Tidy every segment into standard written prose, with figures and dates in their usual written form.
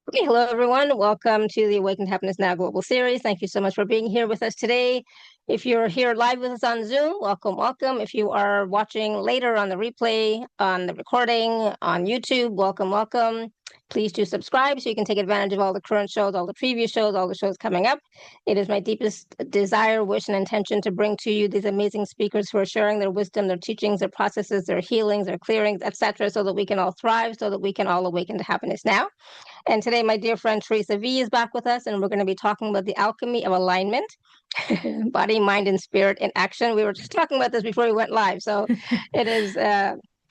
Okay, hello everyone. Welcome to the Awakened Happiness Now Global Series. Thank you so much for being here with us today. If you're here live with us on Zoom, welcome, welcome. If you are watching later on the replay, on the recording, on YouTube, welcome, welcome. Please do subscribe so you can take advantage of all the current shows, all the previous shows, all the shows coming up. It is my deepest desire, wish, and intention to bring to you these amazing speakers who are sharing their wisdom, their teachings, their processes, their healings, their clearings, etc., so that we can all thrive, so that we can all awaken to happiness now. And today, my dear friend Theresa Vee is back with us, and we're going to be talking about the alchemy of alignment, body, mind, and spirit in action. We were just talking about this before we went live, so it is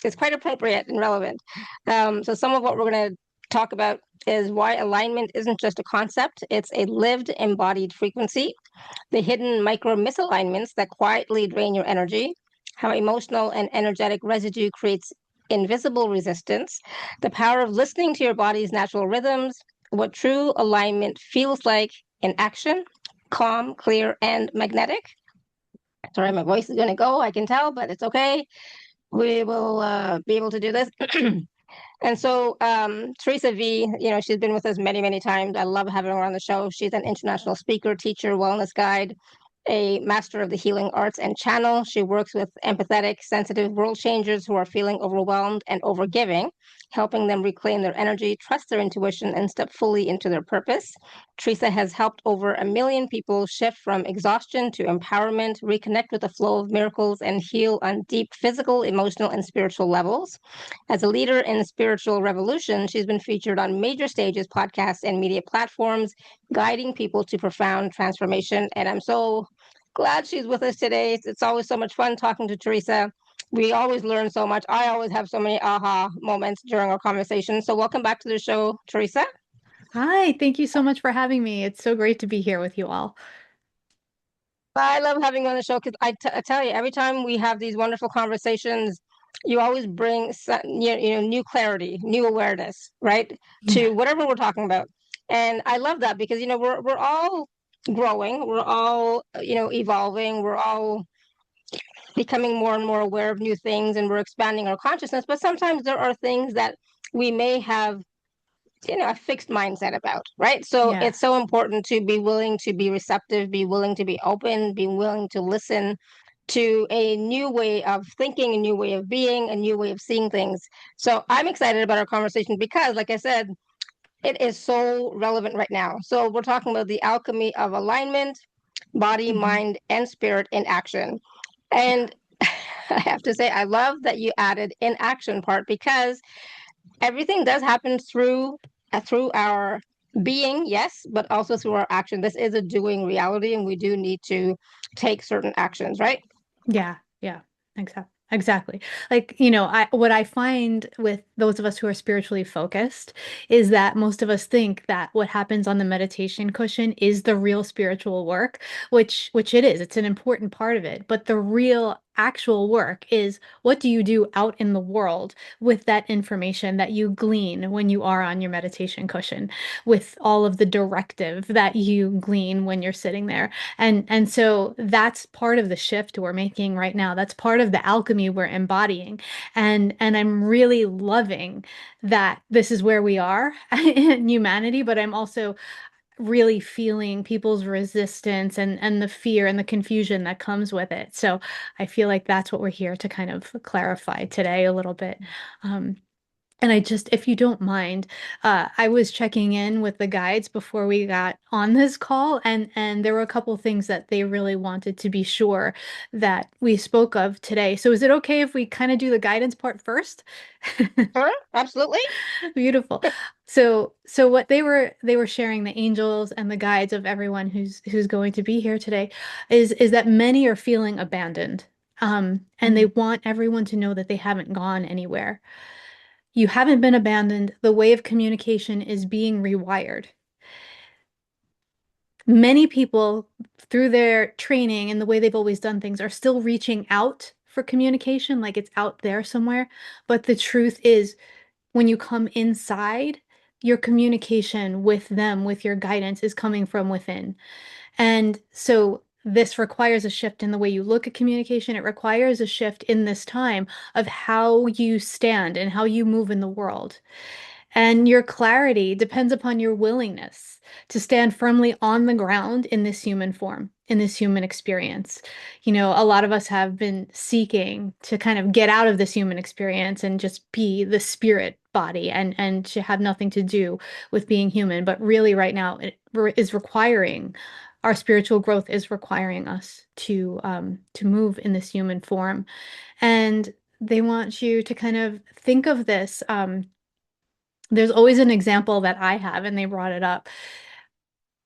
it's quite appropriate and relevant. So some of what we're going to talk about is why alignment isn't just a concept; it's a lived, embodied frequency. The hidden micro-misalignments that quietly drain your energy, how emotional and energetic residue creates invisible resistance, the power of listening to your body's natural rhythms, what true alignment feels like in action, calm, clear, and magnetic. Sorry, my voice is going to go, I can tell, but it's okay. We will be able to do this. And so Theresa Vee, she's been with us many, many times. I love having her on the show. She's an international speaker, teacher, wellness guide, a master of the healing arts and channel. She works with empathetic, sensitive world changers who are feeling overwhelmed and overgiving, helping them reclaim their energy, trust their intuition, and step fully into their purpose. Theresa has helped over 1 million people shift from exhaustion to empowerment, reconnect with the flow of miracles, and heal on deep physical, emotional, and spiritual levels. As a leader in the spiritual revolution, she's been featured on major stages, podcasts, and media platforms, guiding people to profound transformation. And I'm so glad she's with us today. It's always so much fun talking to Theresa. We always learn so much. I always have so many aha moments during our conversation. So welcome back to the show, Theresa. Hi, thank you so much for having me. It's so great to be here with you all. I love having you on the show because I tell you, every time we have these wonderful conversations, you always bring new clarity, new awareness, right, Yeah. to whatever we're talking about. And I love that because we're all growing, we're all evolving, we're all becoming more and more aware of new things, and we're expanding our consciousness. But sometimes there are things that we may have a fixed mindset about, right? So Yeah. it's so important to be willing to be receptive, be willing to be open, be willing to listen to a new way of thinking, a new way of being, a new way of seeing things. So I'm excited about our conversation because, like I said, it is so relevant right now. So we're talking about the alchemy of alignment, body, Mhm. mind, and spirit in action. Yeah. And I have to say, I love that you added in action part because everything does happen through our being, yes, but also through our action. This is a doing reality, and we do need to take certain actions, right? Yeah. Yeah. Exactly. Exactly. What I find with those of us who are spiritually focused is that most of us think that what happens on the meditation cushion is the real spiritual work, which it is. It's an important part of it. But the real actual work is what do you do out in the world with that information that you glean when you are on your meditation cushion, with all of the directive that you glean when you're sitting there. And so that's part of the shift we're making right now. That's part of the alchemy we're embodying. And I'm really loving that this is where we are in humanity, but I'm also really feeling people's resistance and the fear and the confusion that comes with it. So I feel like that's what we're here to kind of clarify today a little bit. Um, and if you don't mind, I was checking in with the guides before we got on this call, and there were a couple things that they really wanted to be sure that we spoke of today. So is it okay if we kind of do the guidance part first? Sure, absolutely. Beautiful. So what they were sharing, the angels and the guides of everyone who's going to be here today, is that many are feeling abandoned. And they want everyone to know that they haven't gone anywhere. You haven't been abandoned. The way of communication is being rewired. Many people, through their training and the way they've always done things, are still reaching out for communication, like it's out there somewhere. But the truth is, when you come inside, your communication with them, with your guidance, is coming from within. And so this requires a shift in the way you look at communication. It requires a shift in this time of how you stand and how you move in the world. And your clarity depends upon your willingness to stand firmly on the ground in this human form, in this human experience. You know, a lot of us have been seeking to kind of get out of this human experience and just be the spirit body and to have nothing to do with being human. But really, right now, is requiring our spiritual growth is requiring us to move in this human form. And they want you to kind of think of this. There's always an example that I have, and they brought it up.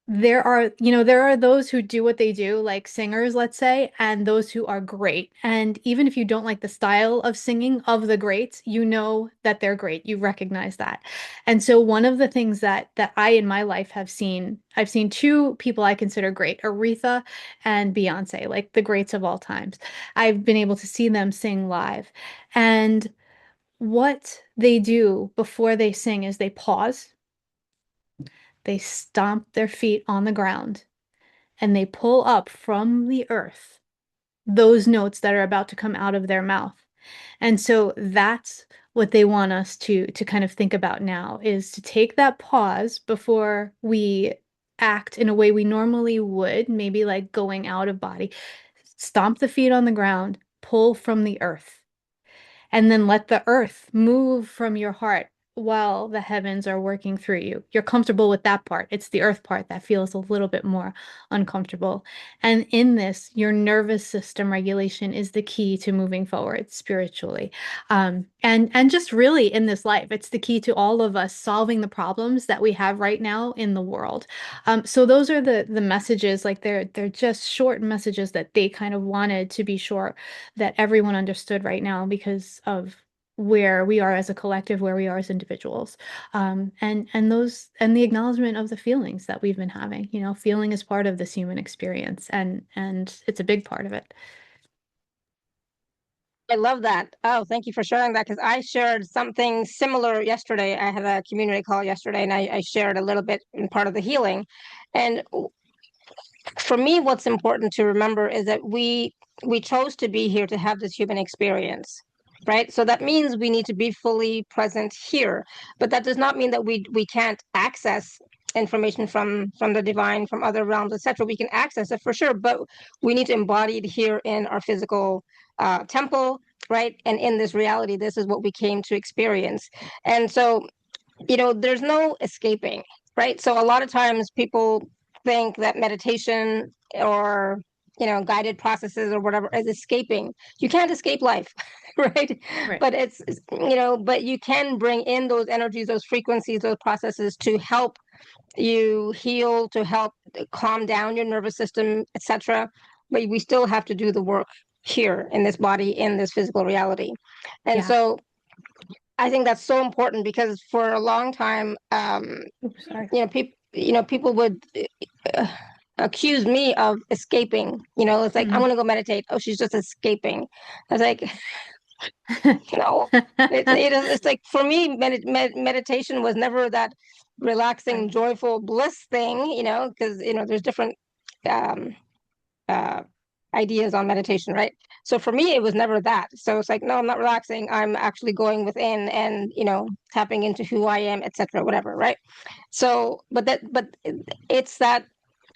There are those who do what they do, like singers, let's say, and those who are great. And even if you don't like the style of singing of the greats, you know that they're great. You recognize that. And so one of the things that I in my life have seen, I've seen two people I consider great, Aretha and Beyonce, like the greats of all times. I've been able to see them sing live. And what they do before they sing is they pause, they stomp their feet on the ground, and they pull up from the earth those notes that are about to come out of their mouth. And so that's what they want us to kind of think about now, is to take that pause before we act in a way we normally would, maybe like going out of body. Stomp the feet on the ground, pull from the earth, and then let the earth move from your heart while the heavens are working through you. You're comfortable with that part. It's the earth part that feels a little bit more uncomfortable. And in this, your nervous system regulation is the key to moving forward spiritually. And just really in this life, it's the key to all of us solving the problems that we have right now in the world. So those are the messages, like they're just short messages that they kind of wanted to be sure that everyone understood right now because of where we are as a collective, where we are as individuals, and the acknowledgement of the feelings that we've been having. You know, feeling is part of this human experience, and it's a big part of it. I love that. Oh, thank you for sharing that, because I shared something similar yesterday. I had a community call yesterday, and I shared a little bit in part of the healing. And for me, what's important to remember is that we chose to be here to have this human experience, right? So that means we need to be fully present here, but that does not mean that we can't access information from the divine, from other realms, etc. We can access it for sure, but we need to embody it here in our physical temple, right? And in this reality, this is what we came to experience. And so, there's no escaping, right? So a lot of times people think that meditation or guided processes or whatever is escaping. You can't escape life, right? Right. But but you can bring in those energies, those frequencies, those processes to help you heal, to help calm down your nervous system, etc. But we still have to do the work here in this body, in this physical reality. And Yeah. so I think that's so important, because for a long time, Oops, sorry. people would uh, accuse me of escaping. It's like, I'm Mm. gonna go meditate. Oh, she's just escaping. I was like, no. It's like, for me, meditation was never that relaxing, Right. joyful bliss thing. Because there's different um, uh, ideas on meditation, right? So for me, it was never that. So it's like, no, I'm not relaxing. I'm actually going within and tapping into who I am, etc., whatever, right? So, but it's that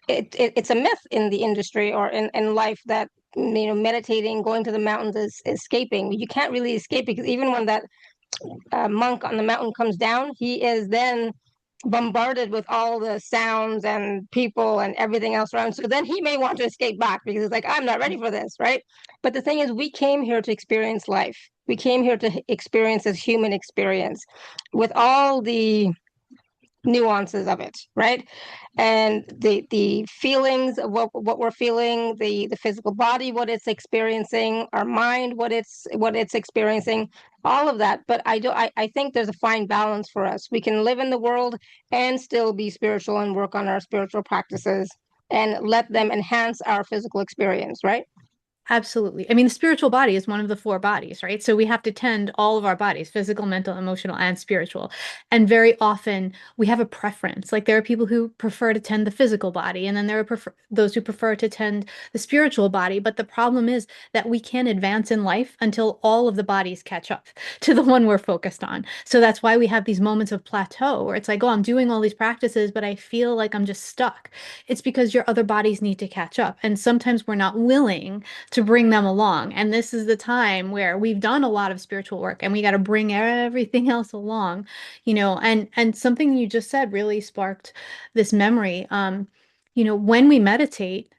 it's a myth in the industry or in life that meditating, going to the mountains is escaping. You can't really escape, because even when that monk on the mountain comes down, he is then bombarded with all the sounds and people and everything else around. So then he may want to escape back, because it's like, I'm not ready for this, right? But the thing is, we came here to experience life. We came here to experience this human experience with all the nuances of it, right? And the feelings of what we're feeling, the physical body, what it's experiencing, our mind, what it's experiencing, all of that. But I think there's a fine balance for us. We can live in the world and still be spiritual and work on our spiritual practices and let them enhance our physical experience, right? Absolutely. I mean, the spiritual body is one of the four bodies, right? So we have to tend all of our bodies, physical, mental, emotional, and spiritual. And very often we have a preference. Like there are people who prefer to tend the physical body, and then there are those who prefer to tend the spiritual body. But the problem is that we can't advance in life until all of the bodies catch up to the one we're focused on. So that's why we have these moments of plateau where it's like, oh, I'm doing all these practices, but I feel like I'm just stuck. It's because your other bodies need to catch up. And sometimes we're not willing to bring them along. And this is the time where we've done a lot of spiritual work and we got to bring everything else along, and something you just said really sparked this memory. When we meditate,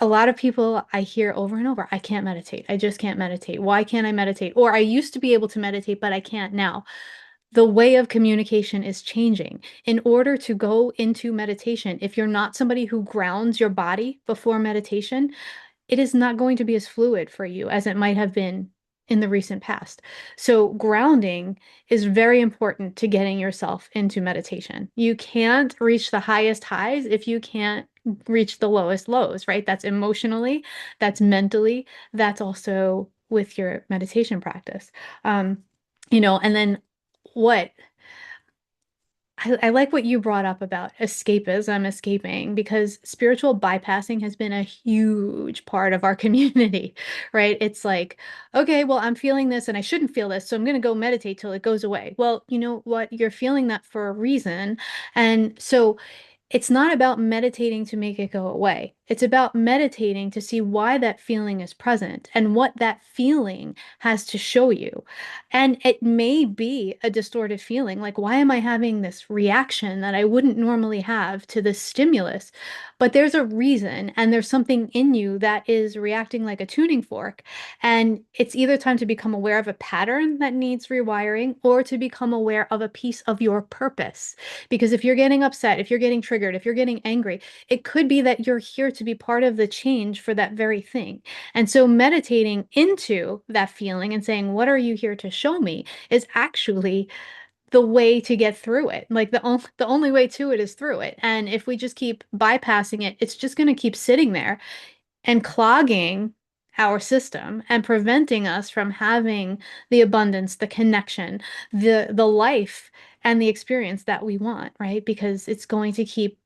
a lot of people I hear over and over, I can't meditate. I just can't meditate. Why can't I meditate? Or I used to be able to meditate, but I can't now. The way of communication is changing. In order to go into meditation, if you're not somebody who grounds your body before meditation, it is not going to be as fluid for you as it might have been in the recent past. So, grounding is very important to getting yourself into meditation. You can't reach the highest highs if you can't reach the lowest lows, right? That's emotionally, that's mentally, that's also with your meditation practice. And then what I like what you brought up about escapism, escaping, because spiritual bypassing has been a huge part of our community, right? It's like, okay, well, I'm feeling this and I shouldn't feel this, so I'm going to go meditate till it goes away. Well, you know what? You're feeling that for a reason. And so it's not about meditating to make it go away. It's about meditating to see why that feeling is present and what that feeling has to show you. And it may be a distorted feeling, like, why am I having this reaction that I wouldn't normally have to this stimulus? But there's a reason, and there's something in you that is reacting like a tuning fork. And it's either time to become aware of a pattern that needs rewiring or to become aware of a piece of your purpose. Because if you're getting upset, if you're getting triggered, if you're getting angry, it could be that you're here to be part of the change for that very thing. And so meditating into that feeling and saying, what are you here to show me, is actually the way to get through it. Like the only way to it is through it. And if we just keep bypassing it, it's just going to keep sitting there and clogging our system and preventing us from having the abundance, the connection, the life and the experience that we want, right? Because it's going to keep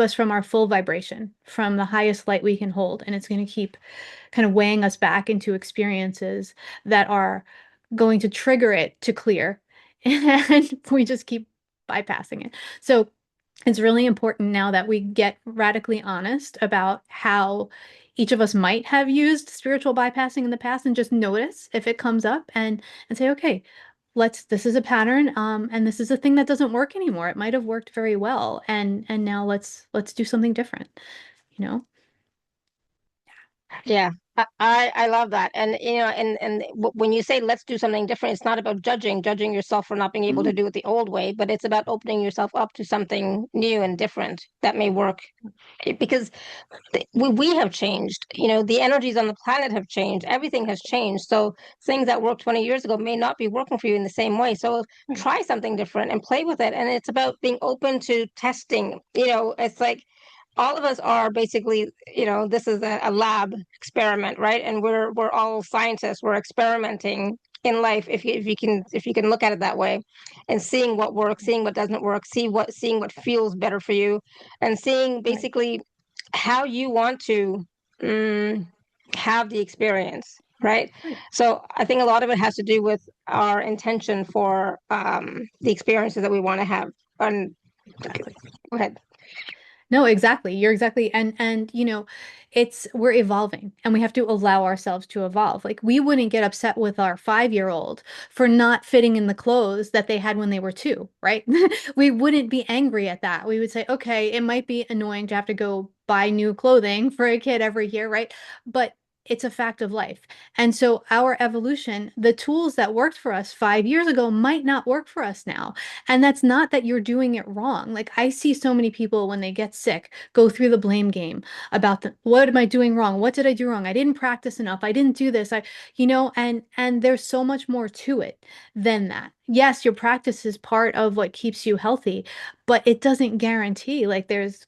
us from our full vibration, from the highest light we can hold, and it's going to keep kind of weighing us back into experiences that are going to trigger it to clear, and we just keep bypassing it. So it's really important now that we get radically honest about how each of us might have used spiritual bypassing in the past, and just notice if it comes up, and say, okay, this is a pattern, and this is a thing that doesn't work anymore. It might have worked very well, and now let's do something different, you know? Yeah, I love that. And when you say let's do something different, it's not about judging yourself for not being able to Mm, do it the old way, but it's about opening yourself up to something new and different that may work. Because we have changed. The energies on the planet have changed. Everything has changed. So things that worked 20 years ago may not be working for you in the same way. So right. try something different and play with it. And it's about being open to testing. It's like all of us are basically, this is a lab experiment, right? And we're all scientists. We're experimenting in life, if you can look at it that way, and seeing what works, seeing what doesn't work, seeing what feels better for you, and seeing Right. basically how you want to mm, have the experience, right? Right. So I think a lot of it has to do with our intention for the experiences that we want to have. And Exactly. go ahead. No, exactly. You're exactly, and we're evolving and we have to allow ourselves to evolve. Like we wouldn't get upset with our 5-year-old for not fitting in the clothes that they had when they were 2, right? We wouldn't be angry at that. We would say, okay, it might be annoying to have to go buy new clothing for a kid every year, right? But it's a fact of life. And so our evolution, the tools that worked for us 5 years ago might not work for us now. And that's not that you're doing it wrong. Like I see so many people when they get sick go through the blame game about what am I doing wrong? What did I do wrong? I didn't practice enough. I didn't do this. And there's so much more to it than that. yes, your practice is part of what keeps you healthy, but it doesn't guarantee. Like there's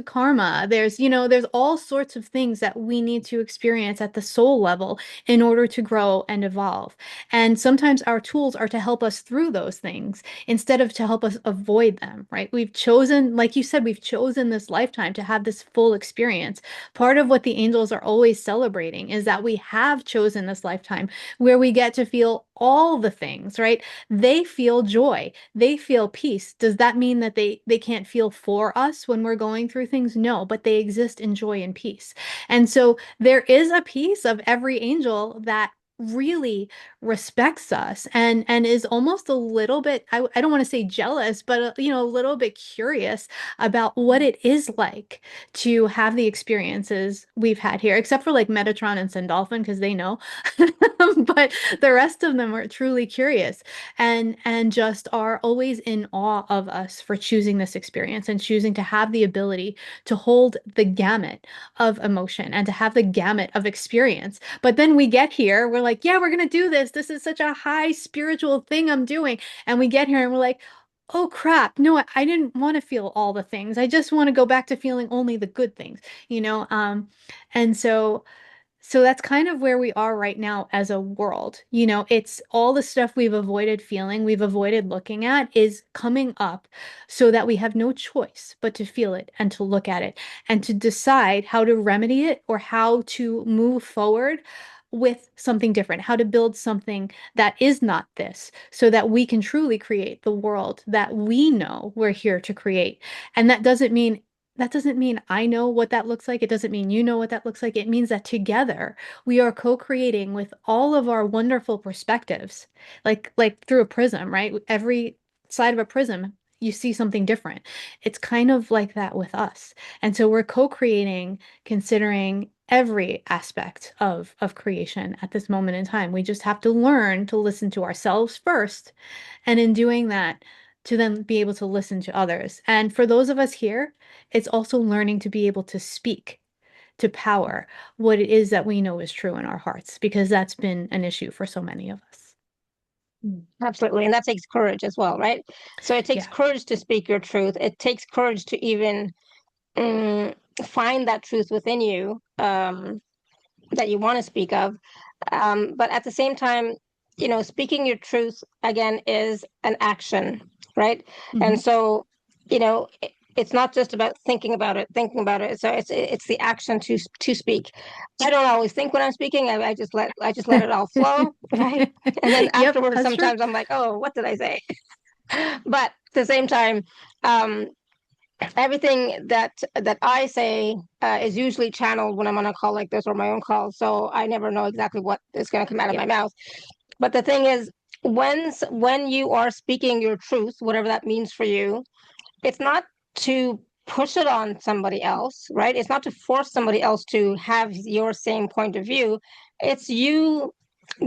karma, there's all sorts of things that we need to experience at the soul level in order to grow and evolve. And sometimes our tools are to help us through those things instead of to help us avoid them, right? We've chosen, like you said, we've chosen this lifetime to have this full experience. Part of what the angels are always celebrating is that we have chosen this lifetime where we get to feel all the things, right? They feel joy, they feel peace. Does that mean that they can't feel for us when we're going through things? No, but they exist in joy and peace. And so there is a piece of every angel that really respects us and is almost a little bit, I don't want to say jealous, but a little bit curious about what it is like to have the experiences we've had here, except for like Metatron and Sandalphon because they know. But the rest of them are truly curious and just are always in awe of us for choosing this experience and choosing to have the ability to hold the gamut of emotion and to have the gamut of experience. But then we get here, we're like, yeah, we're going to do this. This is such a high spiritual thing I'm doing. And we get here and we're like, oh crap, no, I didn't want to feel all the things. I just want to go back to feeling only the good things, you know? And so that's kind of where we are right now as a world. It's all the stuff we've avoided feeling, we've avoided looking at is coming up so that we have no choice but to feel it and to look at it and to decide how to remedy it or how to move forward with something different, how to build something that is not this, so that we can truly create the world that we know we're here to create. And that doesn't mean I know what that looks like. It doesn't mean you know what that looks like. It means that together we are co-creating with all of our wonderful perspectives, like through a prism, right? Every side of a prism, you see something different. It's kind of like that with us. And so we're co-creating, considering every aspect of creation at this moment in time. We just have to learn to listen to ourselves first, and in doing that, to then be able to listen to others. And for those of us here, it's also learning to be able to speak to power what it is that we know is true in our hearts, because that's been an issue for so many of us. Absolutely. And that takes courage as well, right? So it takes Yeah. courage to speak your truth. It takes courage to even um, find that truth within you, that you want to speak of. But at the same time, speaking your truth again is an action, right? And Hmm. so, it's not just about thinking about it. So it's the action to speak. I don't always think when I'm speaking. I just let it all flow, right? And then Yep, afterwards, that's true. sometimes I'm like, oh, what did I say? But at the same time, um, everything that I say is usually channeled when I'm on a call like this or my own call. So I never know exactly what is going to come out of my Yep. mouth. But the thing is, when you are speaking your truth, whatever that means for you, it's not to push it on somebody else, right? It's not to force somebody else to have your same point of view. It's you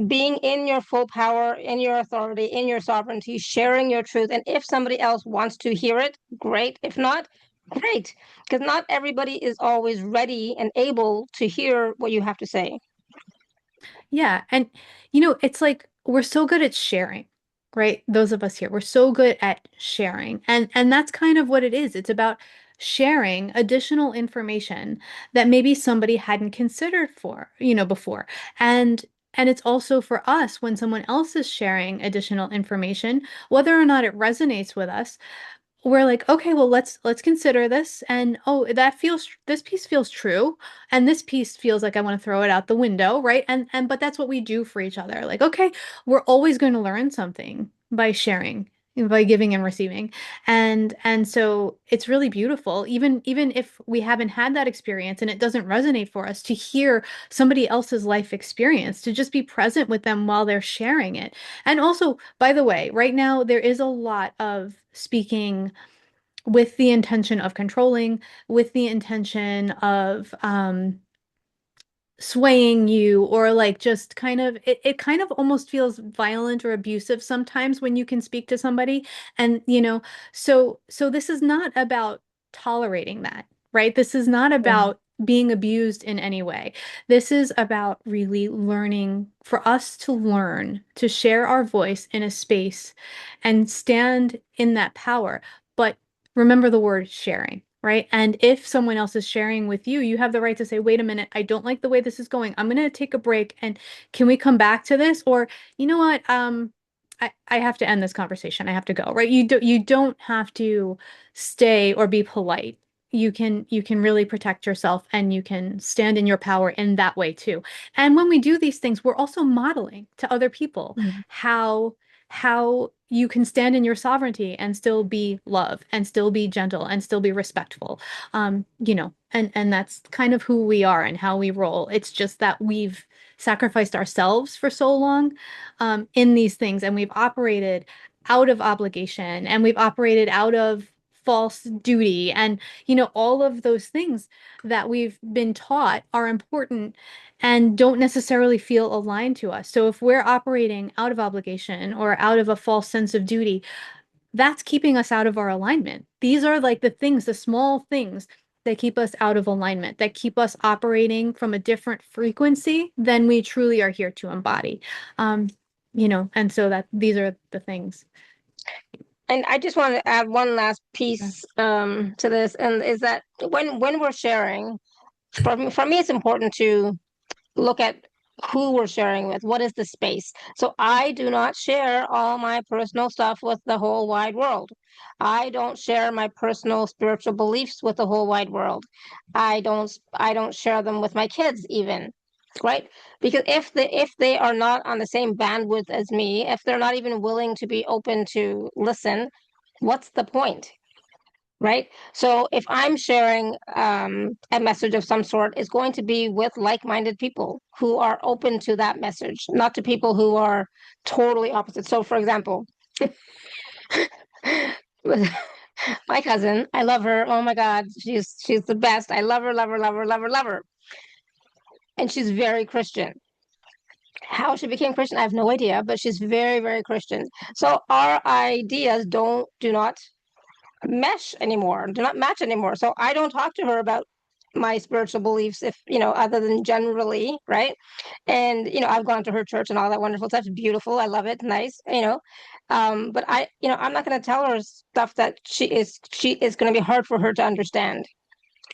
being in your full power, in your authority, in your sovereignty, sharing your truth. And if somebody else wants to hear it, great. If not, great. Because not everybody is always ready and able to hear what you have to say. Yeah. And, it's like we're so good at sharing, right? Those of us here, we're so good at sharing. And that's kind of what it is. It's about sharing additional information that maybe somebody hadn't considered before. And it's also for us when someone else is sharing additional information, whether or not it resonates with us, we're like, okay, well, let's consider this. And oh, this piece feels true. And this piece feels like I want to throw it out the window, right? And but that's what we do for each other. Like, okay, we're always going to learn something by sharing, by giving and receiving. And so it's really beautiful, even if we haven't had that experience and it doesn't resonate for us, to hear somebody else's life experience, to just be present with them while they're sharing it. And also, by the way, right now there is a lot of speaking with the intention of controlling, with the intention of swaying you, or like just kind of it kind of almost feels violent or abusive sometimes when you can speak to somebody. And so this is not about tolerating that, right? This is not Yeah. about being abused in any way. This is about really learning, for us to learn to share our voice in a space and stand in that power. But remember the word sharing, right? And if someone else is sharing with you, you have the right to say, wait a minute, I don't like the way this is going. I'm going to take a break, and can we come back to this? Or, you know what? I have to end this conversation. I have to go, right? You don't have to stay or be polite. You can really protect yourself, and you can stand in your power in that way too. And when we do these things, we're also modeling to other people Mhm. how you can stand in your sovereignty and still be love and still be gentle and still be respectful. And that's kind of who we are and how we roll. It's just that we've sacrificed ourselves for so long in these things, and we've operated out of obligation, and we've operated out of false duty, and all of those things that we've been taught are important and don't necessarily feel aligned to us. So if we're operating out of obligation or out of a false sense of duty, that's keeping us out of our alignment. These are like the things, the small things that keep us out of alignment, that keep us operating from a different frequency than we truly are here to embody. Um, and so that these are the things. And I just want to add one last piece to this, and is that when we're sharing, for me, it's important to look at who we're sharing with. What is the space? So I do not share all my personal stuff with the whole wide world. I don't share my personal spiritual beliefs with the whole wide world. I don't share them with my kids even, right? Because if they are not on the same bandwidth as me, if they're not even willing to be open to listen, what's the point? Right? So if I'm sharing a message of some sort, it's going to be with like-minded people who are open to that message, not to people who are totally opposite. So, for example, my cousin, I love her. Oh my God, she's the best. I love her, love her, love her, love her, love her. And she's very Christian. How she became Christian, I have no idea, but she's very, very Christian. So our ideas do not mesh anymore, do not match anymore. So I don't talk to her about my spiritual beliefs, if other than generally, right? And I've gone to her church and all that wonderful stuff. It's beautiful. I love it. Nice, but I'm not going to tell her stuff that she is going to be hard for her to understand.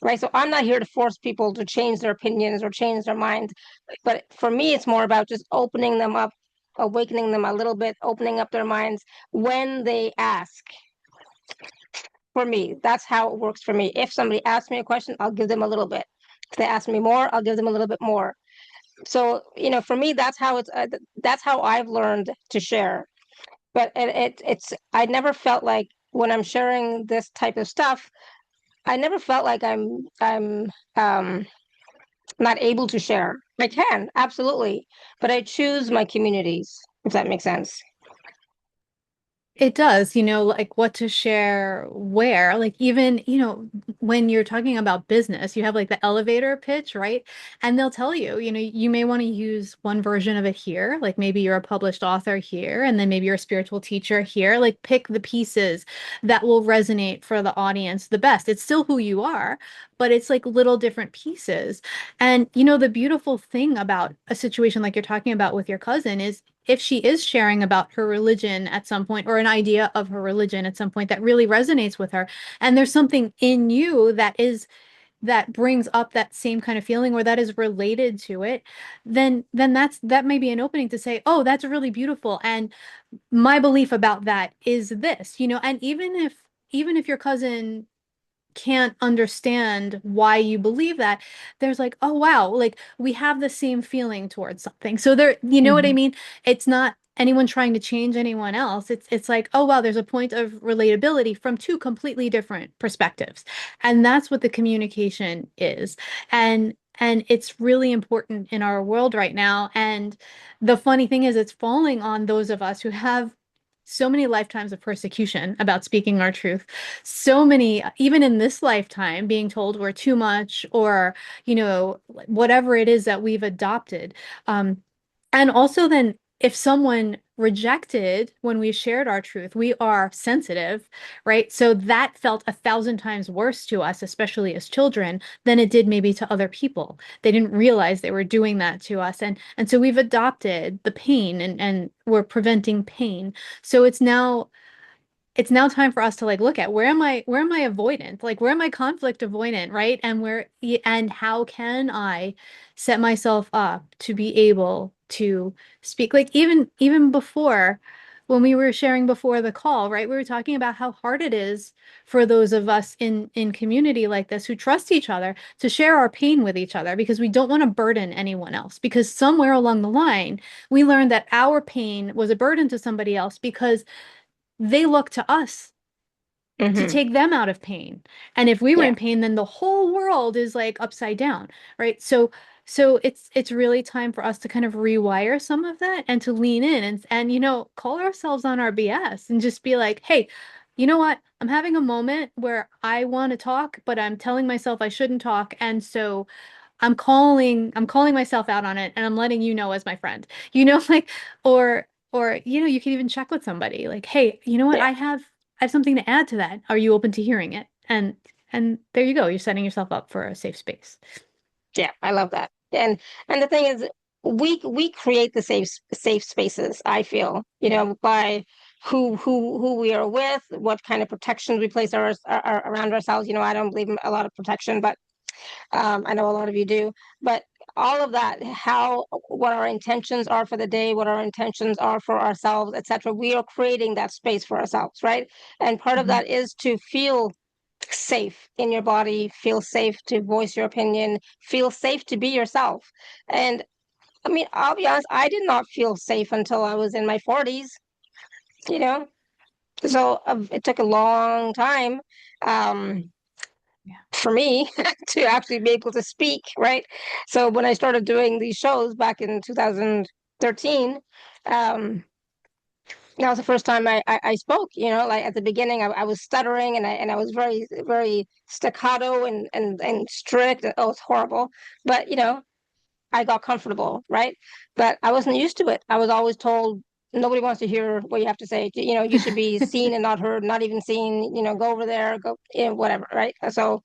Right. So I'm not here to force people to change their opinions or change their minds. But for me, it's more about just opening them up, awakening them a little bit, opening up their minds when they ask. For me, that's how it works for me. If somebody asks me a question, I'll give them a little bit. If they ask me more, I'll give them a little bit more. So, for me, that's how I've learned to share. But I never felt like when I'm sharing this type of stuff, I never felt like I'm not able to share. I can, absolutely, but I choose my communities, if that makes sense. It does, like what to share where. Like even, when you're talking about business, you have like the elevator pitch, right? And they'll tell you, you may want to use one version of it here. Like maybe you're a published author here, and then maybe you're a spiritual teacher here. Like pick the pieces that will resonate for the audience the best. It's still who you are, but it's like little different pieces. And the beautiful thing about a situation like you're talking about with your cousin is if she is sharing about her religion at some point, or an idea of her religion at some point that really resonates with her, and there's something in you that brings up that same kind of feeling, or that is related to it, then that may be an opening to say, oh, that's really beautiful, and my belief about that is this. And even if your cousin can't understand why you believe that, there's like, oh wow, like we have the same feeling towards something. So there, you know what I Mhm. mean? It's not anyone trying to change anyone else. It's like, oh wow, there's a point of relatability from two completely different perspectives. And that's what the communication is. And it's really important in our world right now. And the funny thing is, it's falling on those of us who have so many lifetimes of persecution about speaking our truth, so many, even in this lifetime, being told we're too much, or whatever it is that we've adopted. And also then, if someone rejected when we shared our truth. We are sensitive, right? So that felt 1,000 times worse to us, especially as children, than it did maybe to other people. They didn't realize they were doing that to us. And so we've adopted the pain, and we're preventing pain. So it's now time for us to like look at where am I avoidant, like where am I conflict avoidant, right? And how can I set myself up to be able to speak, like even before, when we were sharing before the call, right, we were talking about how hard it is for those of us in community like this who trust each other to share our pain with each other, because we don't want to burden anyone else, because somewhere along the line we learned that our pain was a burden to somebody else because they look to us to Hmm. take them out of pain. And if we were Yeah. in pain, then the whole world is like upside down, right? So it's really time for us to kind of rewire some of that and to lean in and call ourselves on our BS and just be like, hey, you know what? I'm having a moment where I want to talk, but I'm telling myself I shouldn't talk. And so I'm calling myself out on it, and I'm letting you know as my friend, like, or you can even check with somebody like, hey, you know what? Yeah. I have something to add to that. Are you open to hearing it? And there you go. You're setting yourself up for a safe space. Yeah, I love that. And the thing is, we create the safe spaces, I feel, Yeah. by who we are with, what kind of protections we place around ourselves. I don't believe in a lot of protection, but I know a lot of you do. But all of that, what our intentions are for the day, what our intentions are for ourselves, etc. We are creating that space for ourselves, right? And part of Mhm. that is to feel safe in your body, feel safe to voice your opinion, feel safe to be yourself. And I mean, I'll be honest, I did not feel safe until I was in my 40s, you know? So it took a long time Yeah. for me to actually be able to speak, right? So when I started doing these shows back in 2013, that was the first time I spoke. Like at the beginning, I was stuttering, and I was very very staccato and strict. Oh, it's horrible. But I got comfortable, right? But I wasn't used to it. I was always told nobody wants to hear what you have to say. You should be seen and not heard, not even seen. Go over there, go, whatever, right? So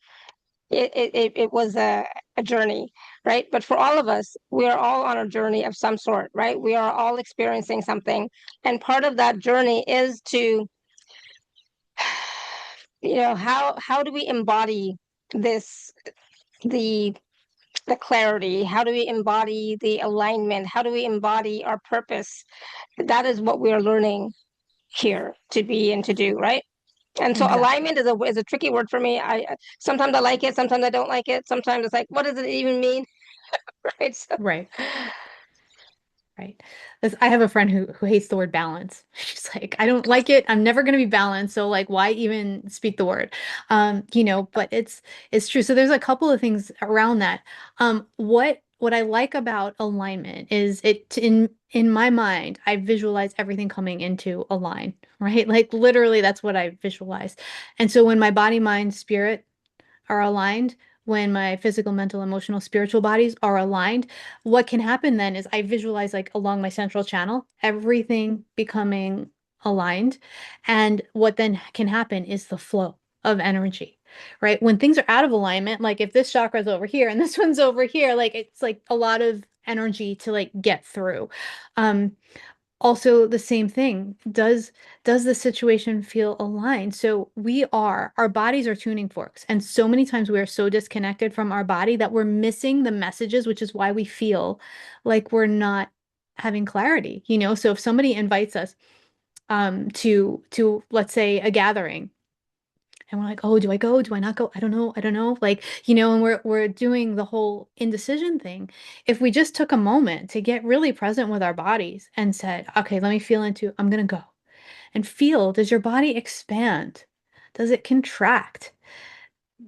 it was a journey, right? But for all of us, we are all on a journey of some sort, right? We are all experiencing something. And part of that journey is to, how do we embody this, the the clarity? How do we embody the alignment? How do we embody our purpose? That is what we are learning here to be and to do, right? And so Exactly. alignment is a tricky word for me. Sometimes I like it, sometimes I don't like it. Sometimes it's like, what does it even mean? Right. So, Right. Right. I have a friend who hates the word balance. She's like, I don't like it. I'm never going to be balanced. So like, why even speak the word? But it's true. So there's a couple of things around that. What I like about alignment is in my mind, I visualize everything coming into a line, right? Like literally, that's what I visualize. And so when my body, mind, spirit are aligned, when my physical, mental, emotional, spiritual bodies are aligned, what can happen then is I visualize like along my central channel, everything becoming aligned. And what then can happen is the flow of energy, right? When things are out of alignment, like if this chakra is over here and this one's over here, like it's like a lot of energy to like get through. Um, Also the same thing, does the situation feel aligned? So our bodies are tuning forks, and so many times we are so disconnected from our body that we're missing the messages, which is why we feel like we're not having clarity. So if somebody invites us to let's say a gathering, and we're like, oh, do I go? Do I not go? I don't know. Like, and we're doing the whole indecision thing. If we just took a moment to get really present with our bodies and said, okay, let me feel into, I'm gonna go. And feel, does your body expand? Does it contract?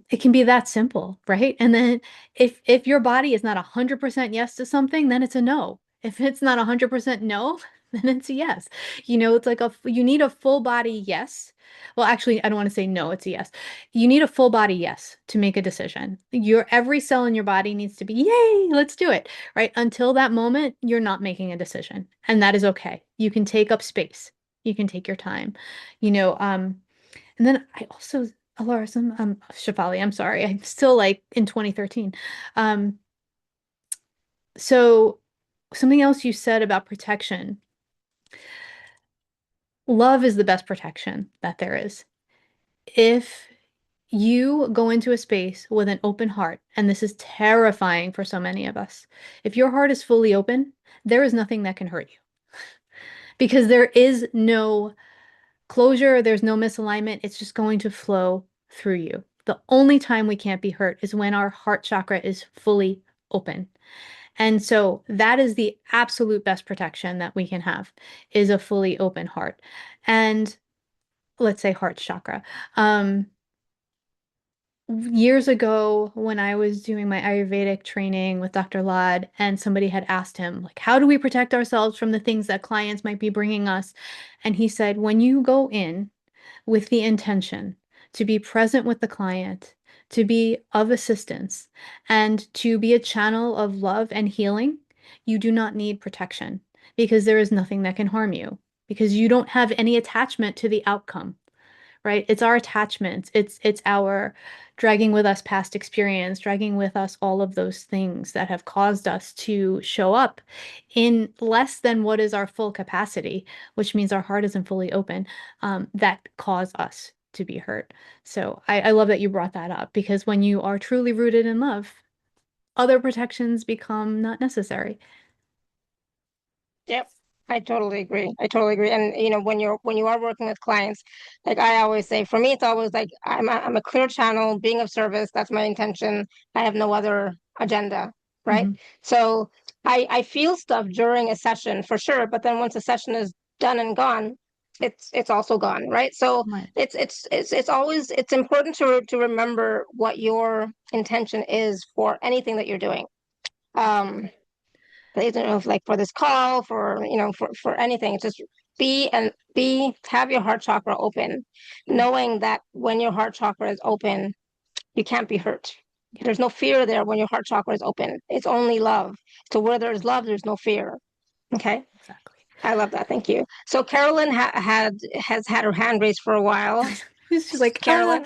It can be that simple, right? And then if your body is not 100% yes to something, then it's a no. If it's not 100% no, then it's a yes. It's like you need a full body yes. Well, actually, I don't want to say no, it's a yes. You need a full body yes to make a decision. Every cell in your body needs to be, yay, let's do it, right? Until that moment, you're not making a decision, and that is okay. You can take up space. You can take your time. And then I also, Alara, Shefali, I'm sorry, I'm still like in 2013. Um, so something else you said about protection. Love is the best protection that there is. If you go into a space with an open heart, and this is terrifying for so many of us, if your heart is fully open, there is nothing that can hurt you because there is no closure, there's no misalignment. It's just going to flow through you. The only time we can't be hurt is when our heart chakra is fully open. And so that is the absolute best protection that we can have is a fully open heart. And let's say heart chakra. Years ago, when I was doing my Ayurvedic training with Dr. Lad, and somebody had asked him, like, how do we protect ourselves from the things that clients might be bringing us? And he said, when you go in with the intention to be present with the client, to be of assistance, and to be a channel of love and healing, you do not need protection because there is nothing that can harm you because you don't have any attachment to the outcome, right? It's our attachments. It's our dragging with us past experience, dragging with us all of those things that have caused us to show up in less than what is our full capacity, which means our heart isn't fully open, that cause us to be hurt. So I love that you brought that up because when you are truly rooted in love, other protections become not necessary. Yep. I totally agree. I totally agree. And when you are working with clients, like I always say, for me, it's always like I'm a clear channel, being of service. That's my intention. I have no other agenda, right? Hmm. So I feel stuff during a session for sure, but then once a session is done and gone, it's also gone, right? So Right. it's always it's important to remember what your intention is for anything that you're doing. Um, I don't know if like for this call, for for anything, it's just have your heart chakra open, knowing that when your heart chakra is open, you can't be hurt. Yeah, There's no fear there when your heart chakra is open. It's only love. So where there's love, there's no fear. Okay. exactly. I love that. Thank you. So Carolyn has had her hand raised for a while. She's like, Carolyn.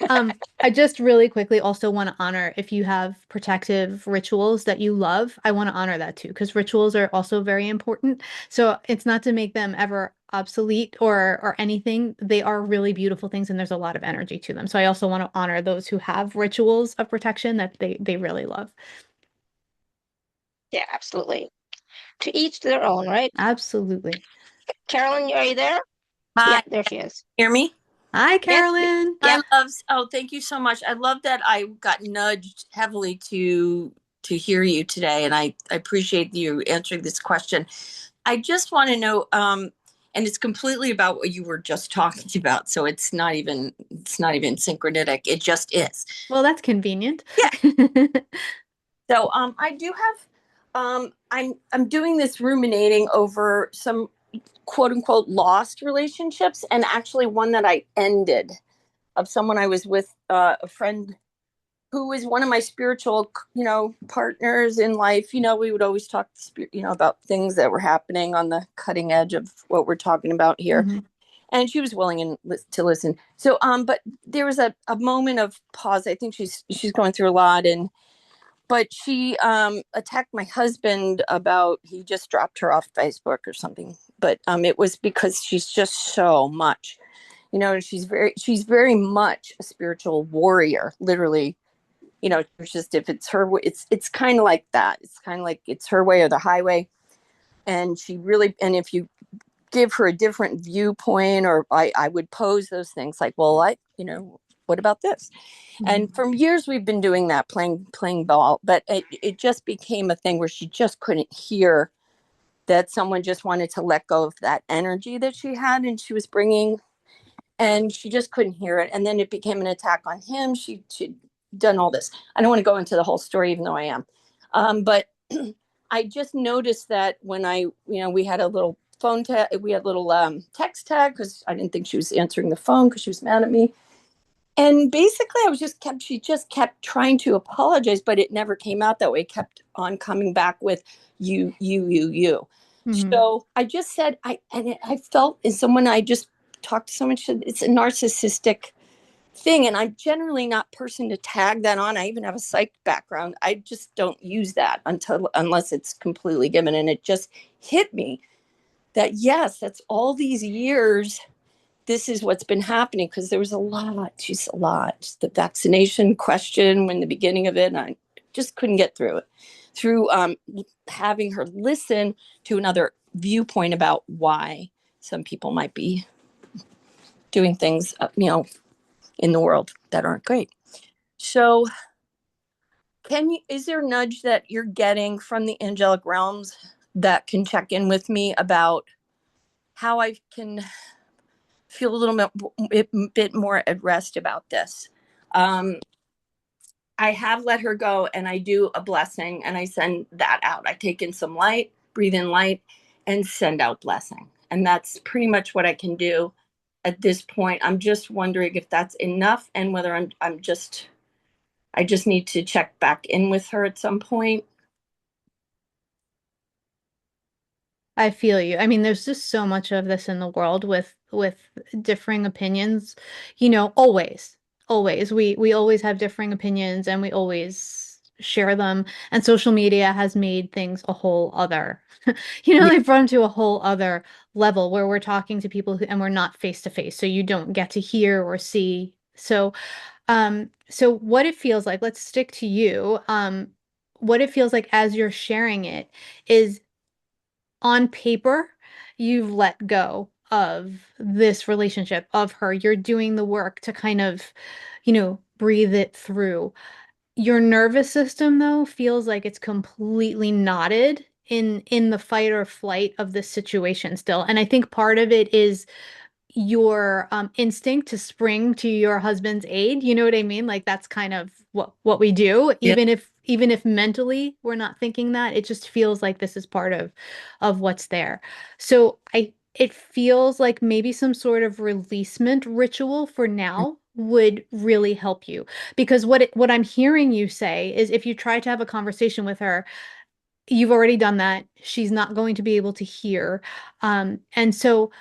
I just really quickly also want to honor if you have protective rituals that you love, I want to honor that too, because rituals are also very important. So it's not to make them ever obsolete or anything. They are really beautiful things and there's a lot of energy to them. So I also want to honor those who have rituals of protection that they really love. Yeah, absolutely. To each their own, right? Absolutely. Carolyn, are you there? Yeah, Hi, there she is. hear me? Hi, Yeah, Carolyn. yeah. Hi, loves. Oh, thank you so much. I love that I got nudged heavily to hear you today, and I appreciate you answering this question. I just want to know, and it's completely about what you were just talking about, so it's not even synchronistic. It just is. Well, that's convenient. Yeah. So I do have I'm doing this ruminating over some quote unquote lost relationships, and actually one that I ended of someone I was with, a friend who was one of my spiritual, partners in life. We would always talk, about things that were happening on the cutting edge of what we're talking about here. Hmm. And she was willing to listen. So, but there was a moment of pause. I think she's going through a lot, but she attacked my husband about he just dropped her off Facebook or something. But it was because she's just so much, she's very much a spiritual warrior, literally. It's just if it's her, it's kind of like that. It's kind of like it's her way or the highway. And if you give her a different viewpoint, or I would pose those things like, well, what about this? Hmm. And for years we've been doing that, playing ball, but it just became a thing where she just couldn't hear that someone just wanted to let go of that energy that she had and she was bringing, and she just couldn't hear it. And then it became an attack on him. She'd done all this. I don't want to go into the whole story, even though I am. But I just noticed that when we had a little phone tag. We had little text tag because I didn't think she was answering the phone because she was mad at me. And basically, she just kept trying to apologize, but it never came out that way. It kept on coming back with you. Mhm. So I just said, I felt as someone, I just talked to someone, said it's a narcissistic thing. And I'm generally not person to tag that on. I even have a psych background. I just don't use that unless it's completely given. And it just hit me that, yes, that's all these years. This is what's been happening, because there was a lot. The vaccination question when the beginning of it, and I just couldn't get through it. Through having her listen to another viewpoint about why some people might be doing things, in the world that aren't great. So, is there a nudge that you're getting from the angelic realms that can check in with me about how I can feel a little bit more at rest about this? I have let her go, and I do a blessing, and I send that out. I take in some light, breathe in light, and send out blessing. And that's pretty much what I can do at this point. I'm just wondering if that's enough, and whether I just need to check back in with her at some point. I feel you. I mean, there's just so much of this in the world with differing opinions. Always, always. We always have differing opinions and we always share them. And social media has made things a whole other, they've run to a whole other level where we're talking to people and we're not face to face. So you don't get to hear or see. So what it feels like, let's stick to you. What it feels like as you're sharing it is, on paper, you've let go of this relationship, of her. You're doing the work to kind of, breathe it through. Your nervous system, though, feels like it's completely knotted in the fight or flight of this situation still. And I think part of it is your instinct to spring to your husband's aid. You know what I mean? Like that's kind of what we do, Yeah. even if mentally we're not thinking that. It just feels like this is part of what's there. So it feels like maybe some sort of releasement ritual for now would really help you, because what I'm hearing you say is, if you try to have a conversation with her, you've already done that. She's not going to be able to hear, and so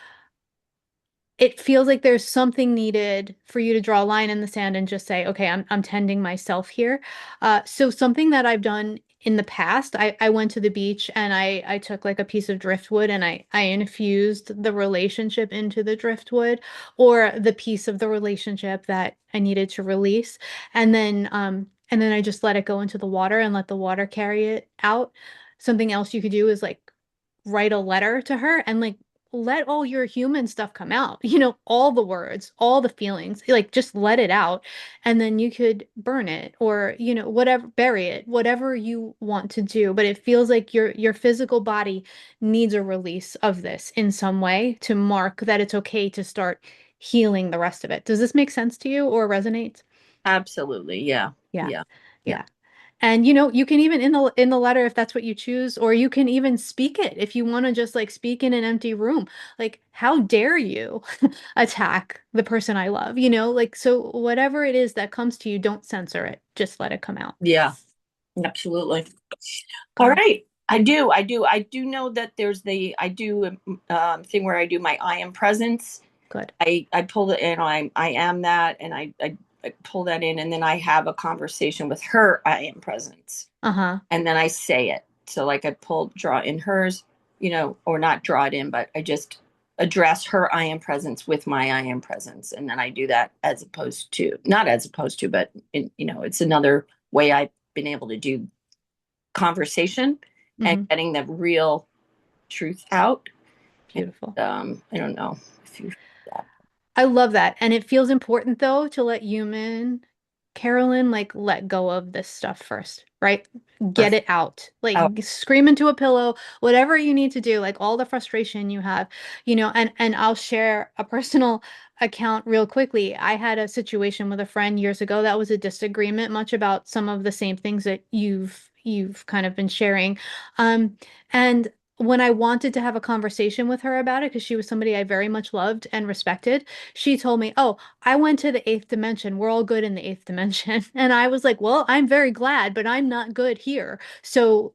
it feels like there's something needed for you to draw a line in the sand and just say, okay, I'm tending myself here. So something that I've done in the past, I went to the beach and I took like a piece of driftwood and I infused the relationship into the driftwood, or the piece of the relationship that I needed to release. And then I just let it go into the water and let the water carry it out. Something else you could do is like write a letter to her and like let all your human stuff come out, all the words, all the feelings, like just let it out. And then you could burn it or, whatever, bury it, whatever you want to do. But it feels like your physical body needs a release of this in some way to mark that it's okay to start healing the rest of it. Does this make sense to you or resonate? Absolutely. Yeah. Yeah. Yeah. Yeah. Yeah. And you can even in the letter, if that's what you choose, or you can even speak it if you want to just like speak in an empty room. Like, how dare you attack the person I love? Like, so whatever it is that comes to you, don't censor it. Just let it come out. Yeah. Absolutely. All right. I do know that there's I do thing where I do my I am presence. Good. I pull it in. I am that, and I pull that in, and then I have a conversation with her I am presence, Uh-huh. and then I say it. So like I draw in hers, or not draw it in, but I just address her I am presence with my I am presence, and then I do that not as opposed to, but it's another way I've been able to do conversation and getting the real truth out. Beautiful. And, I don't know if you. I love that. And it feels important though to let human Carolyn like let go of this stuff first, right? Get it out. Like scream into a pillow, whatever you need to do, like all the frustration you have, and I'll share a personal account real quickly. I had a situation with a friend years ago that was a disagreement much about some of the same things that you've kind of been sharing. And when I wanted to have a conversation with her about it, because she was somebody I very much loved and respected, she told me, "Oh, I went to the eighth dimension. We're all good in the eighth dimension." And I was like, "Well, I'm very glad, but I'm not good here. So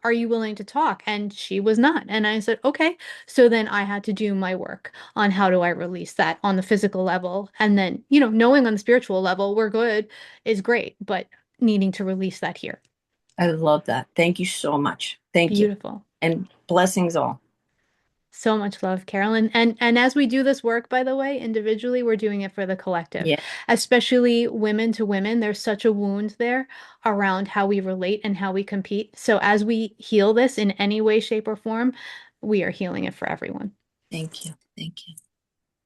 are you willing to talk?" And she was not. And I said, "Okay." So then I had to do my work on how do I release that on the physical level. And then, knowing on the spiritual level, we're good is great, but needing to release that here. I love that. Thank you so much. Thank you. Beautiful. And blessings all. So much love, Carolyn. And as we do this work, by the way, individually, we're doing it for the collective, Yeah. especially women to women. There's such a wound there around how we relate and how we compete. So as we heal this in any way, shape, or form, we are healing it for everyone. Thank you. Thank you.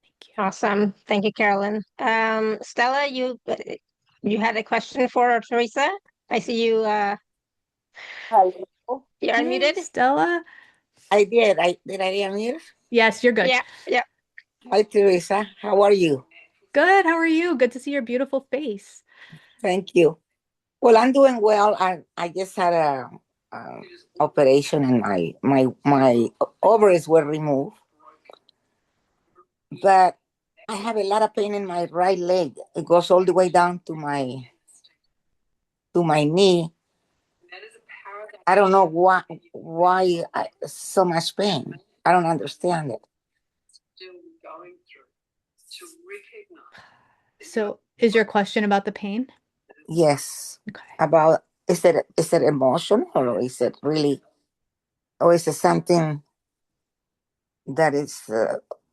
Thank you. Awesome. Thank you, Carolyn. Stella, you had a question for Theresa? I see you, Hello. you're Hey, unmuted? Stella. I did. Did I unmute? Yes, you're good. Yeah. Hi, Teresa. How are you? Good. How are you? Good to see your beautiful face. Thank you. Well, I'm doing well. I just had a operation and my ovaries were removed, but I have a lot of pain in my right leg. It goes all the way down to my knee. I don't know why so much pain. I don't understand it. So is your question about the pain? Yes. Okay. About is it emotional or is it really, or is it something that is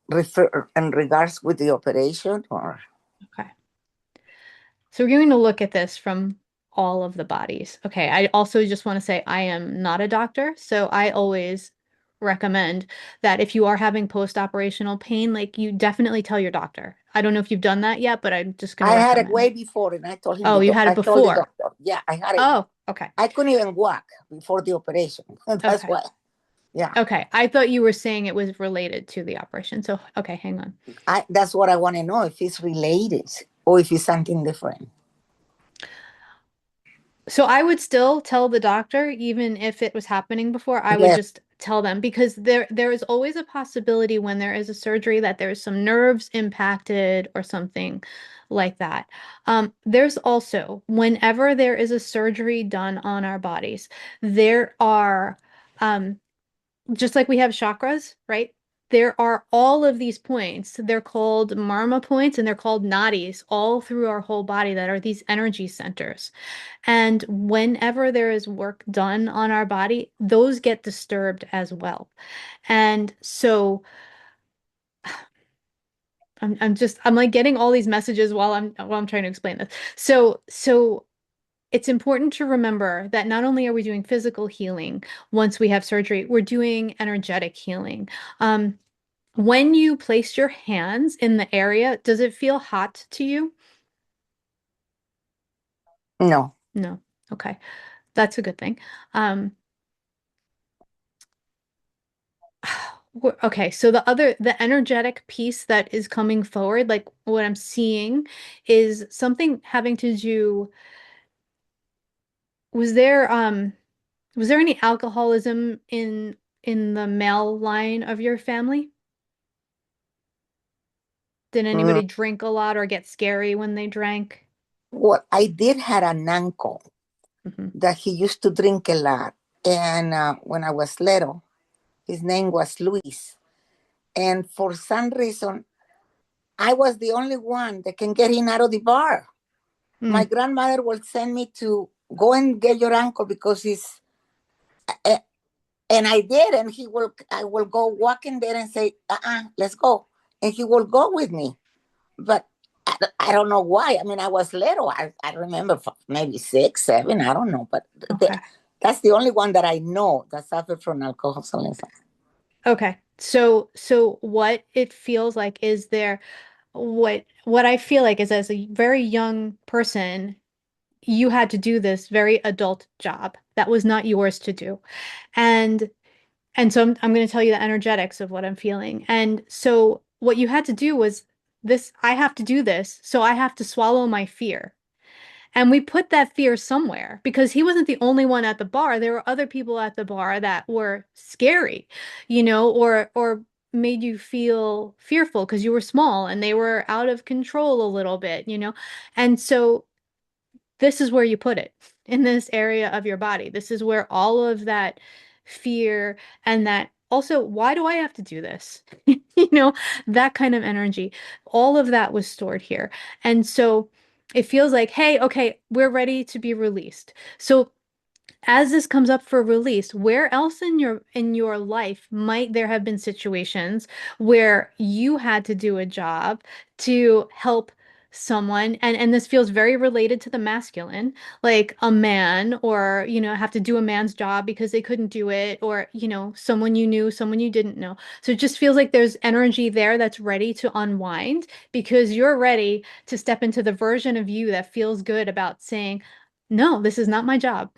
refer in regards with the operation or? Okay. So we're going to look at this from all of the bodies. Okay. I also just want to say I am not a doctor, so I always recommend that if you are having post-operational pain, like you definitely tell your doctor. I don't know if you've done that yet, but I'm just going to I had it recommend. way before, and I told him. Oh, you had it I told the before. doctor. Yeah, I had it. Oh, okay. I couldn't even walk before the operation. That's Okay. why. Yeah. Okay. I thought you were saying it was related to the operation. So, okay, hang on. That's what I want to know, if it's related or if it's something different. So I would still tell the doctor, even if it was happening before, I would Yes. just tell them, because there is always a possibility when there is a surgery that there's some nerves impacted or something like that. There's also, whenever there is a surgery done on our bodies, there are, just like we have chakras, right? There are all of these points. They're called marma points and they're called nadis all through our whole body that are these energy centers. And whenever there is work done on our body, those get disturbed as well. And so I'm like getting all these messages while I'm trying to explain this. So it's important to remember that not only are we doing physical healing once we have surgery, we're doing energetic healing. When you place your hands in the area, does it feel hot to you? No. No. Okay. That's a good thing. Okay, so the energetic piece that is coming forward, like what I'm seeing, is something having to do. Was there any alcoholism in the male line of your family? Did anybody drink a lot or get scary when they drank? Well, I did had an uncle that he used to drink a lot. And when I was little, his name was Luis. And for some reason, I was the only one that can get in out of the bar. My grandmother will send me to go and get your uncle because he's, and I did. And I will go walking there and say, let's go. And he will go with me. But I don't know why. I mean, I was little. I remember maybe 6, 7. I don't know. But that's the only one that I know that suffered from alcoholism. Okay. So what it feels like is what I feel like is, as a very young person, you had to do this very adult job that was not yours to do. And so I'm going to tell you the energetics of what I'm feeling. And so what you had to do was this: I have to do this, so I have to swallow my fear. And we put that fear somewhere because he wasn't the only one at the bar. There were other people at the bar that were scary, or made you feel fearful because you were small and they were out of control a little bit. And so this is where you put it, in this area of your body. This is where all of that fear and that also, why do I have to do this? That kind of energy, all of that was stored here. And so it feels like, hey, okay, we're ready to be released. So as this comes up for release, where else in your life might there have been situations where you had to do a job to help someone, and this feels very related to the masculine, like a man, or have to do a man's job because they couldn't do it, or someone you knew, someone you didn't know. So it just feels like there's energy there that's ready to unwind because you're ready to step into the version of you that feels good about saying, no, this is not my job.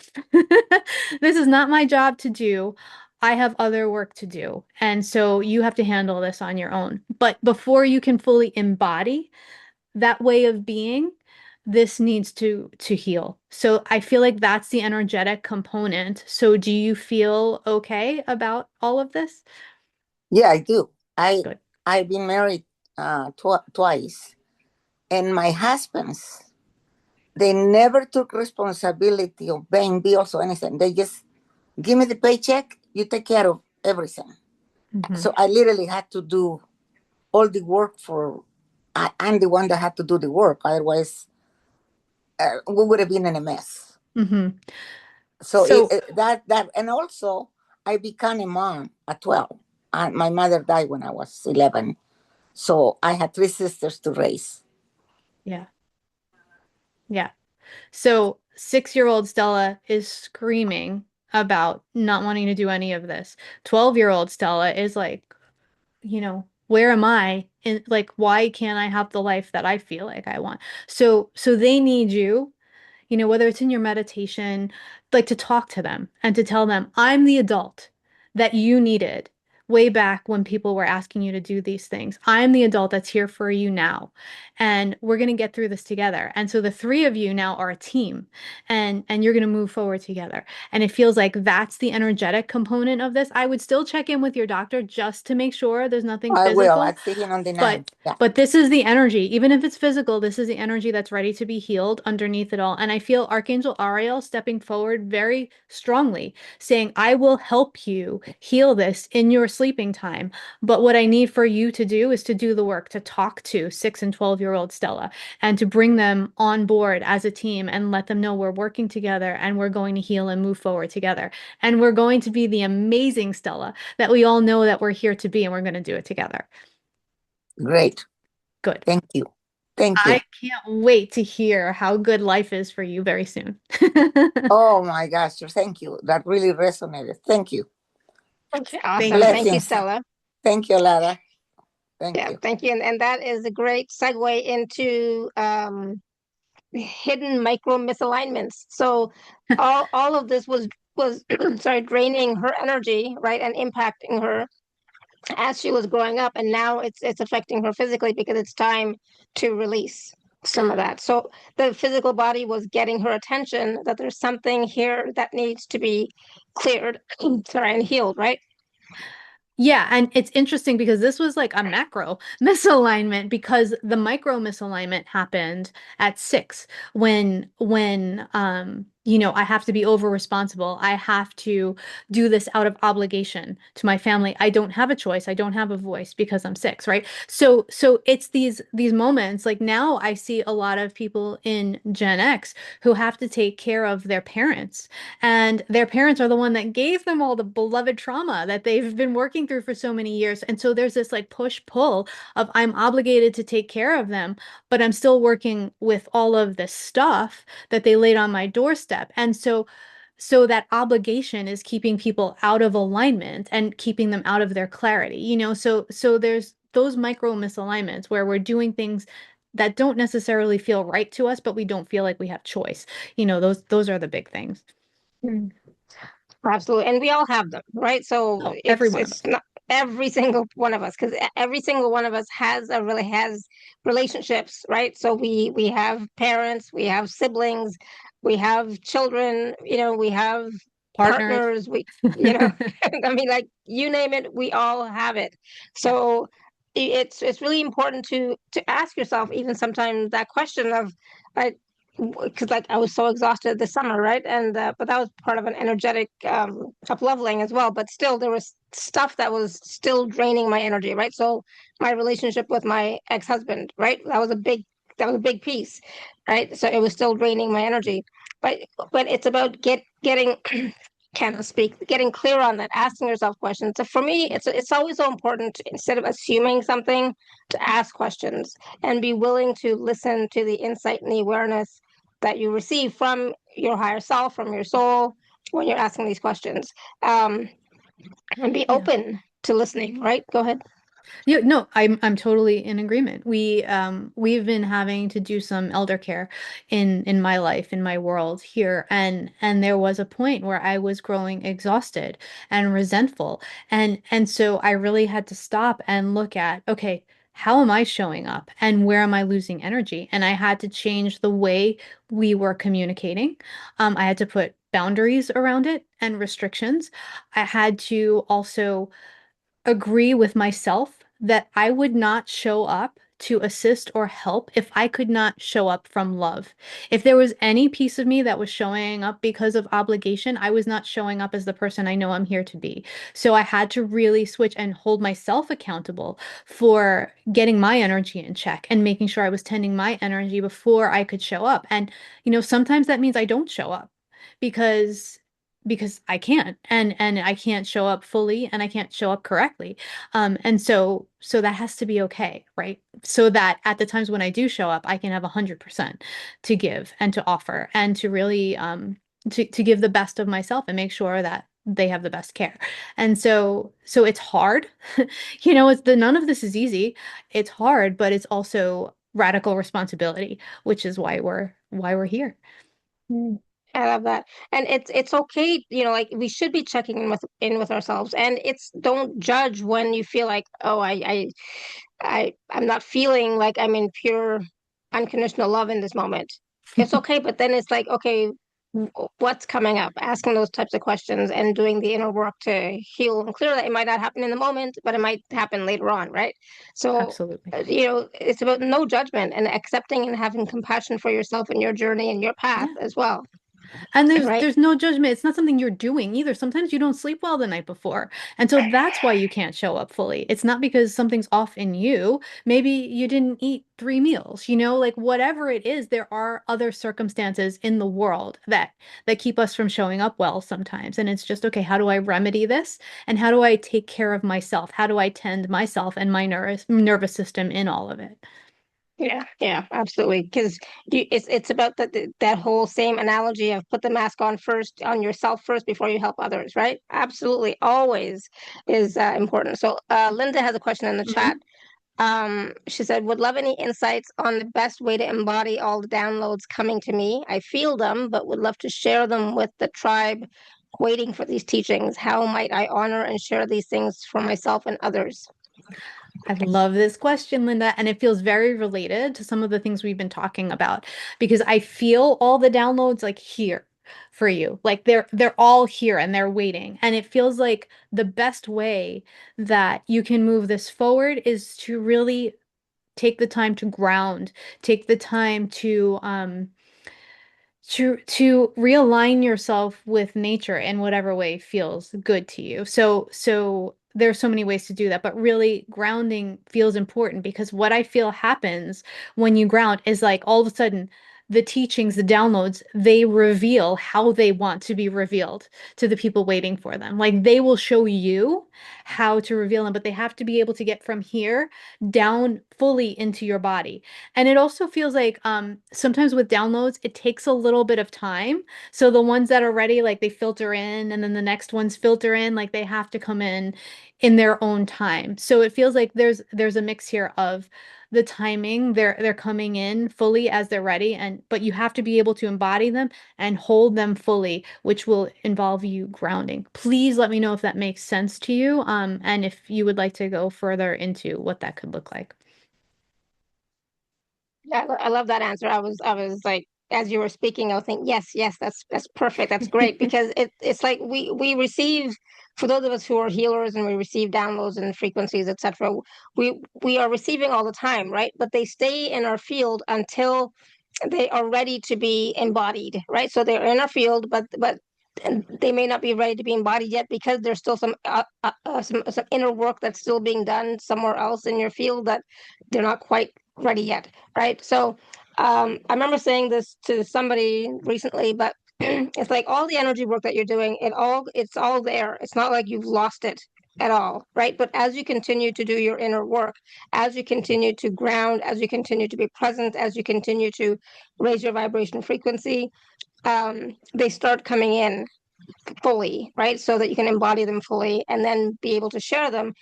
This is not my job to do. I have other work to do. And so you have to handle this on your own. But before you can fully embody that way of being, this needs to heal. So I feel like that's the energetic component. So do you feel okay about all of this? Yeah, I do. Good. I've been married twice, and my husbands, they never took responsibility of paying bills or anything. They just give me the paycheck, you take care of everything. Mhm. So I literally had to do all the work I'm the one that had to do the work. Otherwise, we would have been in a mess. Mhm. So, So that, and also I became a mom at 12. My mother died when I was 11. So I had 3 sisters to raise. yeah. Yeah. So 6-year-old Stella is screaming about not wanting to do any of this. 12-year-old Stella is like, where am I? And like, why can't I have the life that I feel like I want? So they need you, whether it's in your meditation, like to talk to them and to tell them, I'm the adult that you needed way back when people were asking you to do these things. I'm the adult that's here for you now. And we're going to get through this together. And so the 3 of you now are a team, and you're going to move forward together. And it feels like that's the energetic component of this. I would still check in with your doctor just to make sure there's nothing I will. physical. I'll see him on the 9th. But Yeah. but this is the energy, even if it's physical, this is the energy that's ready to be healed underneath it all. And I feel Archangel Ariel stepping forward very strongly, saying, I will help you heal this in your sleeping time. But what I need for you to do is to do the work, to talk to 6 and 12-year-old Stella and to bring them on board as a team and let them know we're working together and we're going to heal and move forward together. And we're going to be the amazing Stella that we all know that we're here to be, and we're going to do it together. Great. Good. Thank you. Thank you. I can't wait to hear how good life is for you very soon. Oh my gosh. Thank you. That really resonated. Thank you. Okay, Thank awesome. you. Thank you, Blessings. Stella. Thank you, Lara. Thank Yeah, you. thank you. And that is a great segue into hidden micro-misalignments. So all of this was sorry, draining her energy, right, and impacting her as she was growing up, and now it's affecting her physically because it's time to release some of that. So the physical body was getting her attention that there's something here that needs to be cleared, sorry, and healed, right? Yeah, and it's interesting because this was like a macro misalignment because the micro misalignment happened at 6 when I have to be over responsible. I have to do this out of obligation to my family. I don't have a choice. I don't have a voice because I'm 6, right? So it's these moments, like now I see a lot of people in Gen X who have to take care of their parents, and their parents are the one that gave them all the beloved trauma that they've been working through for so many years. And so there's this like push pull of I'm obligated to take care of them, but I'm still working with all of this stuff that they laid on my doorstep. And so that obligation is keeping people out of alignment and keeping them out of their clarity, so there's those micro misalignments where we're doing things that don't necessarily feel right to us, but we don't feel like we have choice. Those are the big things. Absolutely. And we all have them, right? So Oh, every one of it's us. every single one of us, because every single one of us has relationships, right? So we have parents, we have siblings, we have children, we have Partners. partners, I mean, like, you name it, we all have it. So it's really important to ask yourself even sometimes that question of, like, because, like, I was so exhausted this summer, right? And but that was part of an energetic up leveling as well. But still, there was stuff that was still draining my energy, right? So my relationship with my ex-husband, right? That was a big piece, right? So it was still draining my energy. But it's about getting cannot speak, getting clear on that, asking yourself questions. So for me, it's always so important, instead of assuming something, to ask questions and be willing to listen to the insight and the awareness that you receive from your higher self, from your soul, when you're asking these questions, and be Yeah. open to listening. Right? Go ahead. Yeah, no, I'm totally in agreement. We've been having to do some elder care in my life, in my world here, and there was a point where I was growing exhausted and resentful. And so I really had to stop and look at, okay, how am I showing up and where am I losing energy? And I had to change the way we were communicating. I had to put boundaries around it and restrictions. I had to also agree with myself that I would not show up to assist or help if I could not show up from love. If there was any piece of me that was showing up because of obligation, I was not showing up as the person I know I'm here to be. So I had to really switch and hold myself accountable for getting my energy in check and making sure I was tending my energy before I could show up. And, sometimes that means I don't show up because I can't, and I can't show up fully, and I can't show up correctly. And so that has to be okay, right? So that at the times when I do show up, I can have 100% to give and to offer, and to really to give the best of myself and make sure that they have the best care. And so it's hard. It's none of this is easy. It's hard, but it's also radical responsibility, which is why we're here. I love that. And it's okay, like, we should be checking in with ourselves. And don't judge when you feel like, oh, I'm not feeling like I'm in pure unconditional love in this moment. It's okay, but then it's like, okay, what's coming up? Asking those types of questions and doing the inner work to heal and clear that. It might not happen in the moment, but it might happen later on, right? So, Absolutely. it's about no judgment and accepting and having compassion for yourself and your journey and your path Yeah. as well, And there's right? there's no judgment. It's not something you're doing either. Sometimes you don't sleep well the night before. And so that's why you can't show up fully. It's not because something's off in you. Maybe you didn't eat 3 meals, like whatever it is, there are other circumstances in the world that keep us from showing up well sometimes. And it's just, okay, how do I remedy this? And how do I take care of myself? How do I tend myself and my nervous system in all of it? Yeah, absolutely. Because it's about that whole same analogy of put the mask on first, on yourself first before you help others, right? Absolutely, always is important. So, Linda has a question in the chat. Mhm. She said, would love any insights on the best way to embody all the downloads coming to me. I feel them, but would love to share them with the tribe waiting for these teachings. How might I honor and share these things for myself and others? I love this question, Linda, and it feels very related to some of the things we've been talking about, because I feel all the downloads like here for you. Like they're all here and they're waiting. And it feels like the best way that you can move this forward is to really take the time to ground, take the time to realign yourself with nature in whatever way feels good to you. So there's so many ways to do that, but really grounding feels important, because what I feel happens when you ground is, like, all of a sudden the teachings, the downloads, they reveal how they want to be revealed to the people waiting for them. Like, they will show you how to reveal them, but they have to be able to get from here down fully into your body. And it also feels like sometimes with downloads, it takes a little bit of time. So the ones that are ready, like, they filter in, and then the next ones filter in, like, they have to come in their own time. So it feels like there's a mix here of the timing, they're coming in fully as they're ready, but you have to be able to embody them and hold them fully, which will involve you grounding. Please let me know if that makes sense to you, and if you would like to go further into what that could look like. Yeah, I love that answer. I was like, as you were speaking, I was thinking, yes, that's perfect. That's great because it's like we receive, for those of us who are healers and we receive downloads and frequencies, etc. We are receiving all the time, right? But they stay in our field until they are ready to be embodied, right? So they're in our field, but and they may not be ready to be embodied yet because there's still some inner work that's still being done somewhere else in your field that they're not quite ready yet, right? So I remember saying this to somebody recently, but it's like all the energy work that you're doing, it's all there. It's not like you've lost it at all, right? But as you continue to do your inner work, as you continue to ground, as you continue to be present, as you continue to raise your vibration frequency, they start coming in fully, right? So that you can embody them fully and then be able to share them.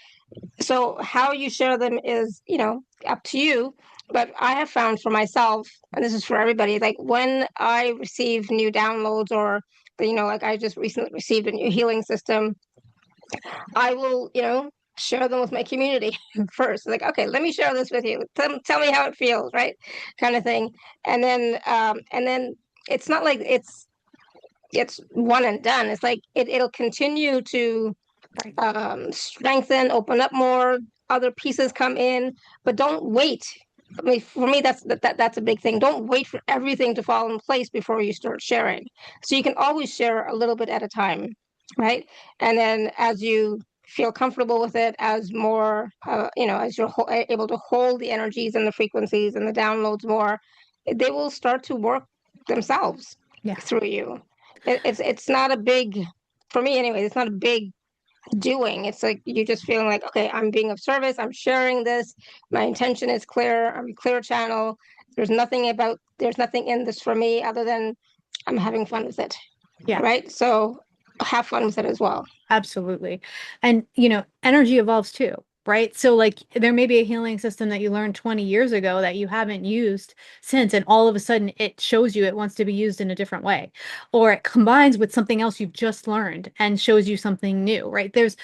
So how you share them is, up to you. But I have found for myself, and this is for everybody, like when I receive new downloads or, like I just recently received a new healing system, I will, share them with my community first. Like, okay, let me share this with you. Tell me how it feels, right? Kind of thing. And then it's not like it's one and done. It's like it'll continue to strengthen, open up more, other pieces come in, but don't wait. I mean, for me, that's a big thing. Don't wait for everything to fall in place before you start sharing. So you can always share a little bit at a time, right? And then as you feel comfortable with it, as more, as you're able to hold the energies and the frequencies and the downloads more, they will start to work themselves through you. It's not a big, for me anyway, it's not a big doing. It's like you just feeling like, okay, I'm being of service, I'm sharing this, my intention is clear, I'm a clear channel. There's nothing in this for me other than I'm having fun with it. Yeah. Right. So have fun with it as well. Absolutely. And, energy evolves too, right? So like there may be a healing system that you learned 20 years ago that you haven't used since, and all of a sudden it shows you it wants to be used in a different way, or it combines with something else you've just learned and shows you something new, right? There's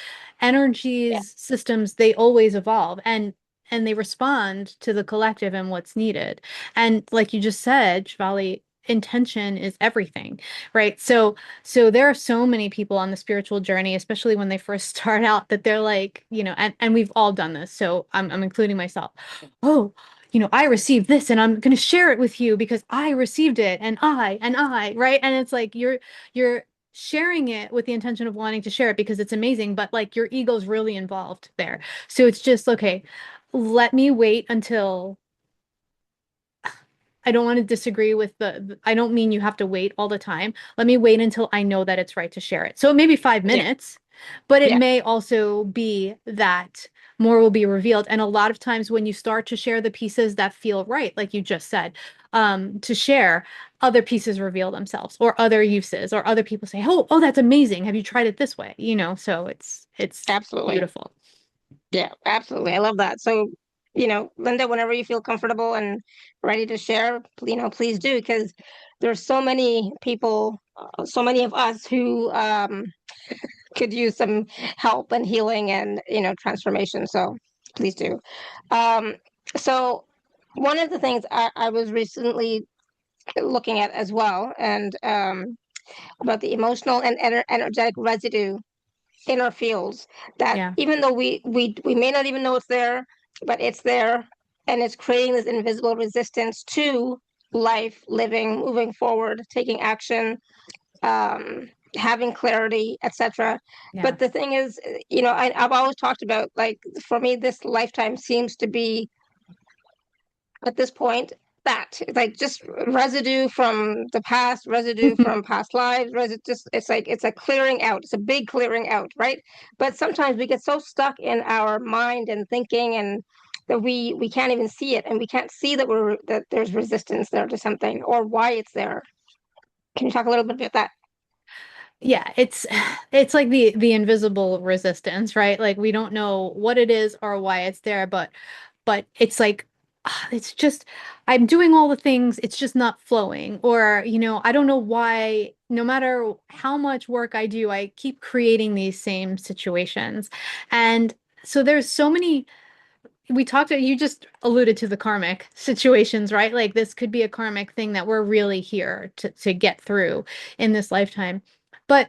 energies, systems, they always evolve and they respond to the collective and what's needed. And like you just said, Shefali, intention is everything, right? So there are so many people on the spiritual journey, especially when they first start out, that they're like, and we've all done this. So I'm including myself. Oh, I received this and I'm going to share it with you because I received it and I, right? And it's like you're sharing it with the intention of wanting to share it because it's amazing, but like your ego's really involved there. So it's just, okay, let me wait until I don't want to disagree with I don't mean you have to wait all the time. Let me wait until I know that it's right to share it. So it may be 5 minutes, but it may also be that more will be revealed. And a lot of times when you start to share the pieces that feel right, like you just said, to share, other pieces reveal themselves or other uses or other people say, oh, that's amazing. Have you tried it this way? So it's Absolutely beautiful. Yeah, absolutely. I love that. So, Linda, whenever you feel comfortable and ready to share, please do, because there's so many people, so many of us who could use some help and healing and, transformation. So please do. Um, so one of the things I was recently looking at as well, and about the emotional and energetic residue in our fields, that even though we may not even know it's there, but it's there, and it's creating this invisible resistance to life, living, moving forward, taking action, having clarity, etc. But the thing is, I've always talked about, like, for me, this lifetime seems to be, at this point, that like just residue from the past, residue from past lives, it's like it's a clearing out, it's a big clearing out, right? But sometimes we get so stuck in our mind and thinking, and that we can't even see it, and we can't see that there's resistance there to something or why it's there. Can you talk a little bit about that? Yeah, it's like the invisible resistance, right? Like we don't know what it is or why it's there, but it's like it's just, I'm doing all the things, it's just not flowing. Or, I don't know why, no matter how much work I do, I keep creating these same situations. And so there's so many, you just alluded to the karmic situations, right? Like this could be a karmic thing that we're really here to get through in this lifetime. But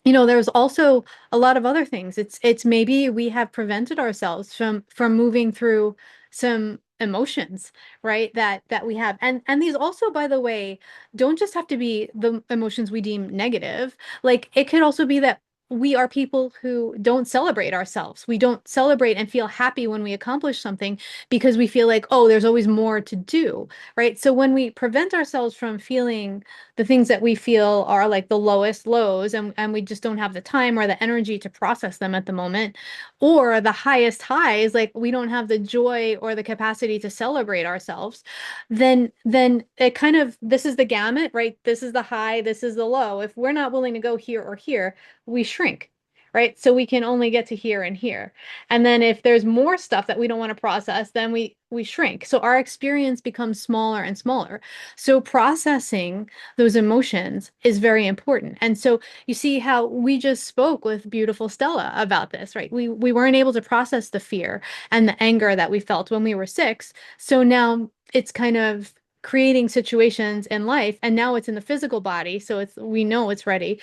there's also a lot of other things. It's maybe we have prevented ourselves from moving through some emotions, right? That we have. And these also, by the way, don't just have to be the emotions we deem negative. Like it could also be that we are people who don't celebrate ourselves. We don't celebrate and feel happy when we accomplish something because we feel like, oh, there's always more to do, right? So when we prevent ourselves from feeling the things that we feel are like the lowest lows, and we just don't have the time or the energy to process them at the moment, or the highest highs, like we don't have the joy or the capacity to celebrate ourselves, then it kind of, this is the gamut, right? This is the high, this is the low. If we're not willing to go here or here, we shrink. Right. So we can only get to here and here. And then if there's more stuff that we don't want to process, then we shrink. So our experience becomes smaller and smaller. So processing those emotions is very important. And so you see how we just spoke with beautiful Stella about this, right? We weren't able to process the fear and the anger that we felt when we were 6. So now it's kind of creating situations in life, and now it's in the physical body. So we know it's ready.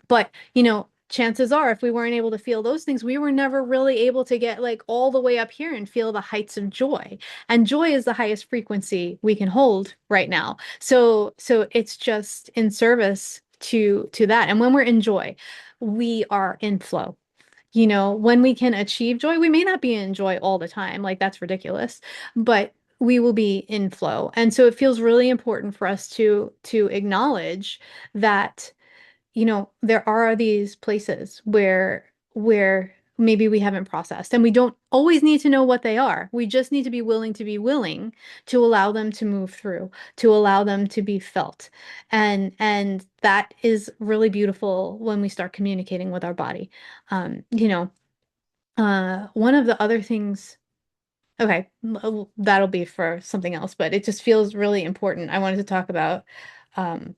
But chances are, if we weren't able to feel those things, we were never really able to get like all the way up here and feel the heights of joy. And joy is the highest frequency we can hold right now. So it's just in service to that. And when we're in joy, we are in flow. When we can achieve joy, we may not be in joy all the time, like that's ridiculous, but we will be in flow. And so it feels really important for us to acknowledge that there are these places where maybe we haven't processed, and we don't always need to know what they are. We just need to be willing to allow them to move through, to allow them to be felt. And that is really beautiful when we start communicating with our body. One of the other things, okay, that'll be for something else, but it just feels really important. I wanted to talk about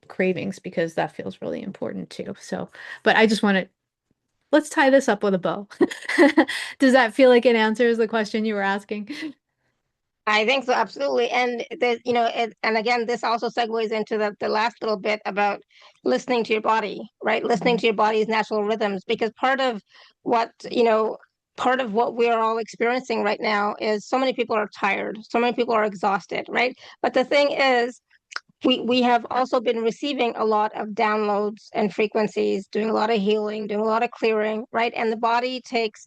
cravings because that feels really important too. So, but I just want to, let's tie this up with a bow. Does that feel like it answers the question you were asking? I think so, absolutely. And and again, this also segues into the last little bit about listening to your body, right? Listening to your body's natural rhythms, because what, part of what we're all experiencing right now is so many people are tired, so many people are exhausted, right? But the thing is, we have also been receiving a lot of downloads and frequencies, doing a lot of healing, doing a lot of clearing, right? And the body takes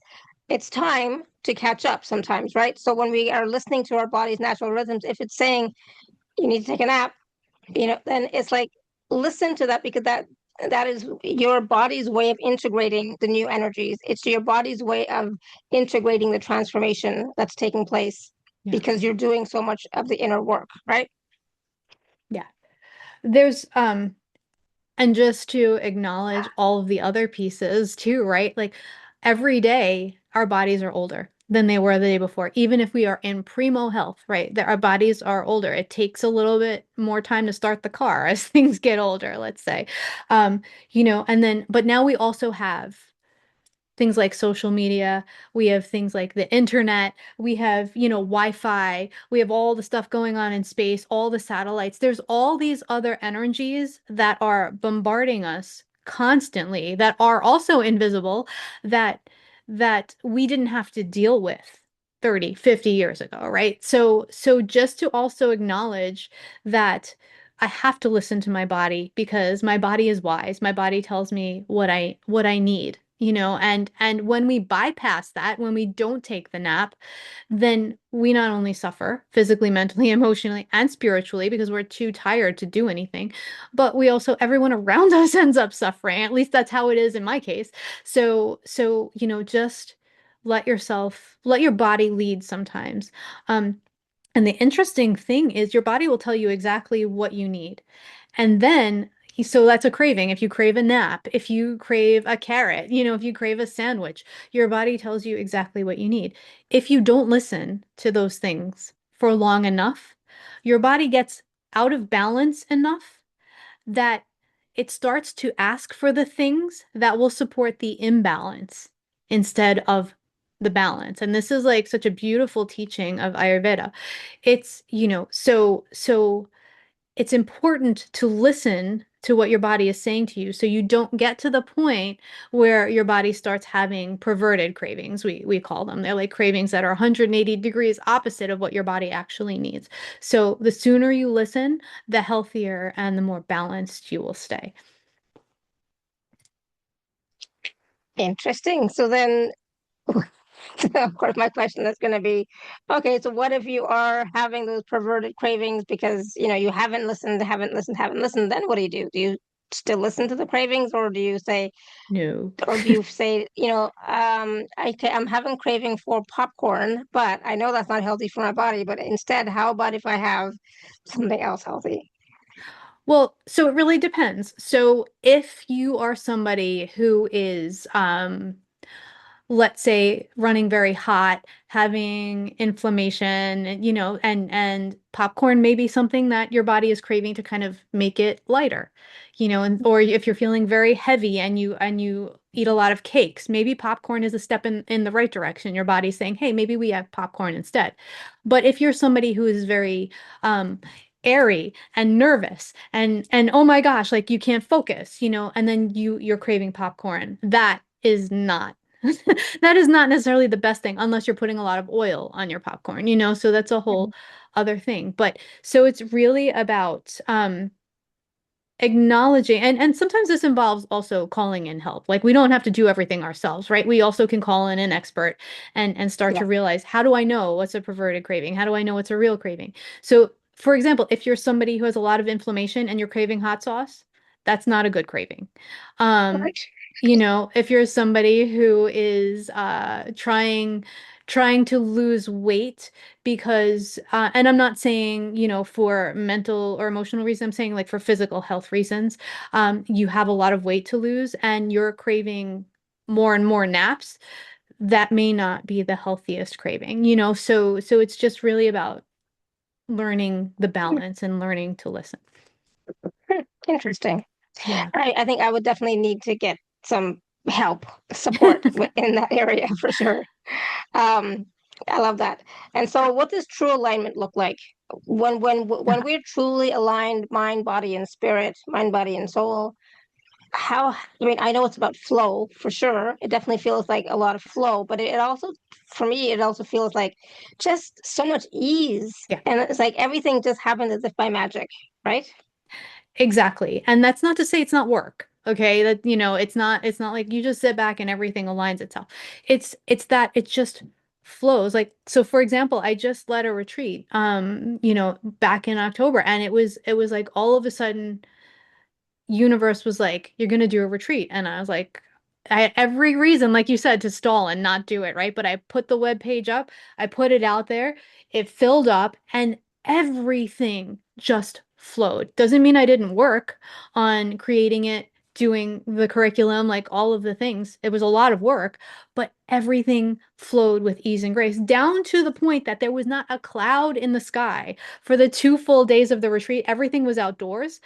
its time to catch up sometimes, right? So when we are listening to our body's natural rhythms, if it's saying you need to take a nap, then it's like, listen to that, because that is your body's way of integrating the new energies. It's your body's way of integrating the transformation that's taking place, because you're doing so much of the inner work, right? Yeah. There's and just to acknowledge all of the other pieces too, right? Like every day our bodies are older than they were the day before, even if we are in primo health, right? That our bodies are older. It takes a little bit more time to start the car as things get older, let's say. But now we also have things like social media, we have things like the internet, we have, Wi-Fi, we have all the stuff going on in space, all the satellites. There's all these other energies that are bombarding us constantly that are also invisible, that we didn't have to deal with 30, 50 years ago, right? So just to also acknowledge that I have to listen to my body, because my body is wise. My body tells me what I need, and when we bypass that, when we don't take the nap, then we not only suffer physically, mentally, emotionally, and spiritually because we're too tired to do anything, but we also, everyone around us ends up suffering. At least that's how it is in my case. So, just let your body lead sometimes. And the interesting thing is your body will tell you exactly what you need. And then, So that's a craving. If you crave a nap, if you crave a carrot, if you crave a sandwich, your body tells you exactly what you need. If you don't listen to those things for long enough, your body gets out of balance enough that it starts to ask for the things that will support the imbalance instead of the balance. And this is like such a beautiful teaching of Ayurveda. It's, so it's important to listen to what your body is saying to you so you don't get to the point where your body starts having perverted cravings. We call them. They're like cravings that are 180 degrees opposite of what your body actually needs. So the sooner you listen, the healthier and the more balanced you will stay. Interesting. So then, of course, my question is going to be, okay, so what if you are having those perverted cravings because, you haven't listened, haven't listened, haven't listened, then what do you do? Do you still listen to the cravings, or do you say, No. I'm having craving for popcorn, but I know that's not healthy for my body, but instead, how about if I have something else healthy? Well, so it really depends. So if you are somebody who is let's say running very hot, having inflammation, and popcorn may be something that your body is craving to kind of make it lighter, and or if you're feeling very heavy and you eat a lot of cakes, maybe popcorn is a step in the right direction. Your body's saying, hey, maybe we have popcorn instead. But if you're somebody who is very airy and nervous and oh my gosh, like you can't focus, and then you're craving popcorn, that is not that is not necessarily the best thing unless you're putting a lot of oil on your popcorn, so that's a whole other thing. But so it's really about acknowledging, and sometimes this involves also calling in help. Like we don't have to do everything ourselves, right? We also can call in an expert and start Yeah. to realize, how do I know what's a perverted craving? How do I know what's a real craving? So for example, if you're somebody who has a lot of inflammation and you're craving hot sauce, that's not a good craving. Right. If you're somebody who is trying to lose weight because and I'm not saying, for mental or emotional reasons, I'm saying like for physical health reasons, you have a lot of weight to lose and you're craving more and more naps, that may not be the healthiest craving, so it's just really about learning the balance and learning to listen. Interesting. Yeah. I think I would definitely need to get some help, support in that area for sure. Um, I love that. And so, what does true alignment look like when we're truly aligned, mind, body, and spirit, mind, body, and soul? How? I mean, I know it's about flow for sure. It definitely feels like a lot of flow, but it also, for me, it also feels like just so much ease, Yeah. and it's like everything just happens as if by magic, right? Exactly. And that's not to say it's not work. Okay. That, it's not like you just sit back and everything aligns itself. It's that it just flows. Like, so for example, I just led a retreat, back in October, and it was like all of a sudden universe was like, you're going to do a retreat. And I was like, I had every reason, like you said, to stall and not do it, right? But I put the web page up, I put it out there, it filled up, and everything just flowed. Doesn't mean I didn't work on creating it, doing the curriculum, like all of the things. It was a lot of work, but everything flowed with ease and grace, down to the point that there was not a cloud in the sky for the 2 full days of the retreat. Everything was outdoors.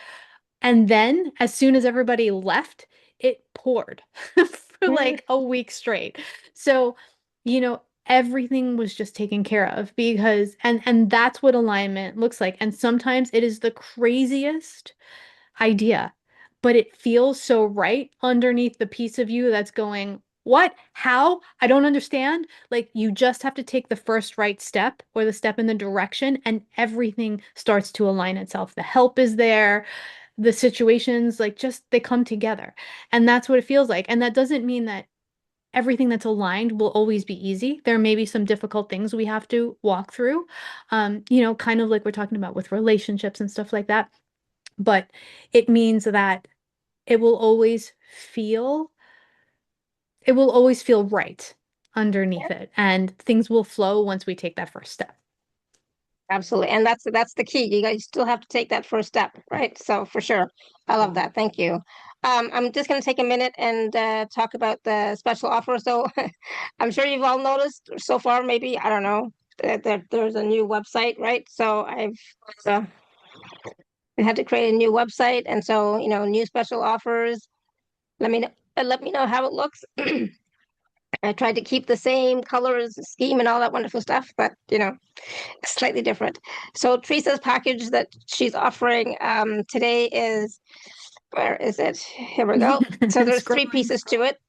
And then, as soon as everybody left, it poured for like a week straight. So, everything was just taken care of because and that's what alignment looks like. And sometimes it is the craziest idea, but it feels so right underneath the piece of you that's going, what? How? I don't understand. Like you just have to take the first right step or the step in the direction, and everything starts to align itself. The help is there, the situations like just they come together, and that's what it feels like. And that doesn't mean that everything that's aligned will always be easy. There may be some difficult things we have to walk through, kind of like we're talking about with relationships and stuff like that, but it means that it will always feel it will always feel right underneath it, and things will flow once we take that first step. Absolutely. And that's the key. You guys still have to take that first step, right? So for sure. I love that. Thank you. I'm just going to take a minute and talk about the special offer. So I'm sure you've all noticed so far, maybe, I don't know, that there's a new website, right? So uh, I had to create a new website. And so, new special offers. Let me know how it looks. I tried to keep the same colors, scheme, and all that wonderful stuff, but slightly different. So Teresa's package that she's offering today is, where is it? Here we go. So there's three pieces to it.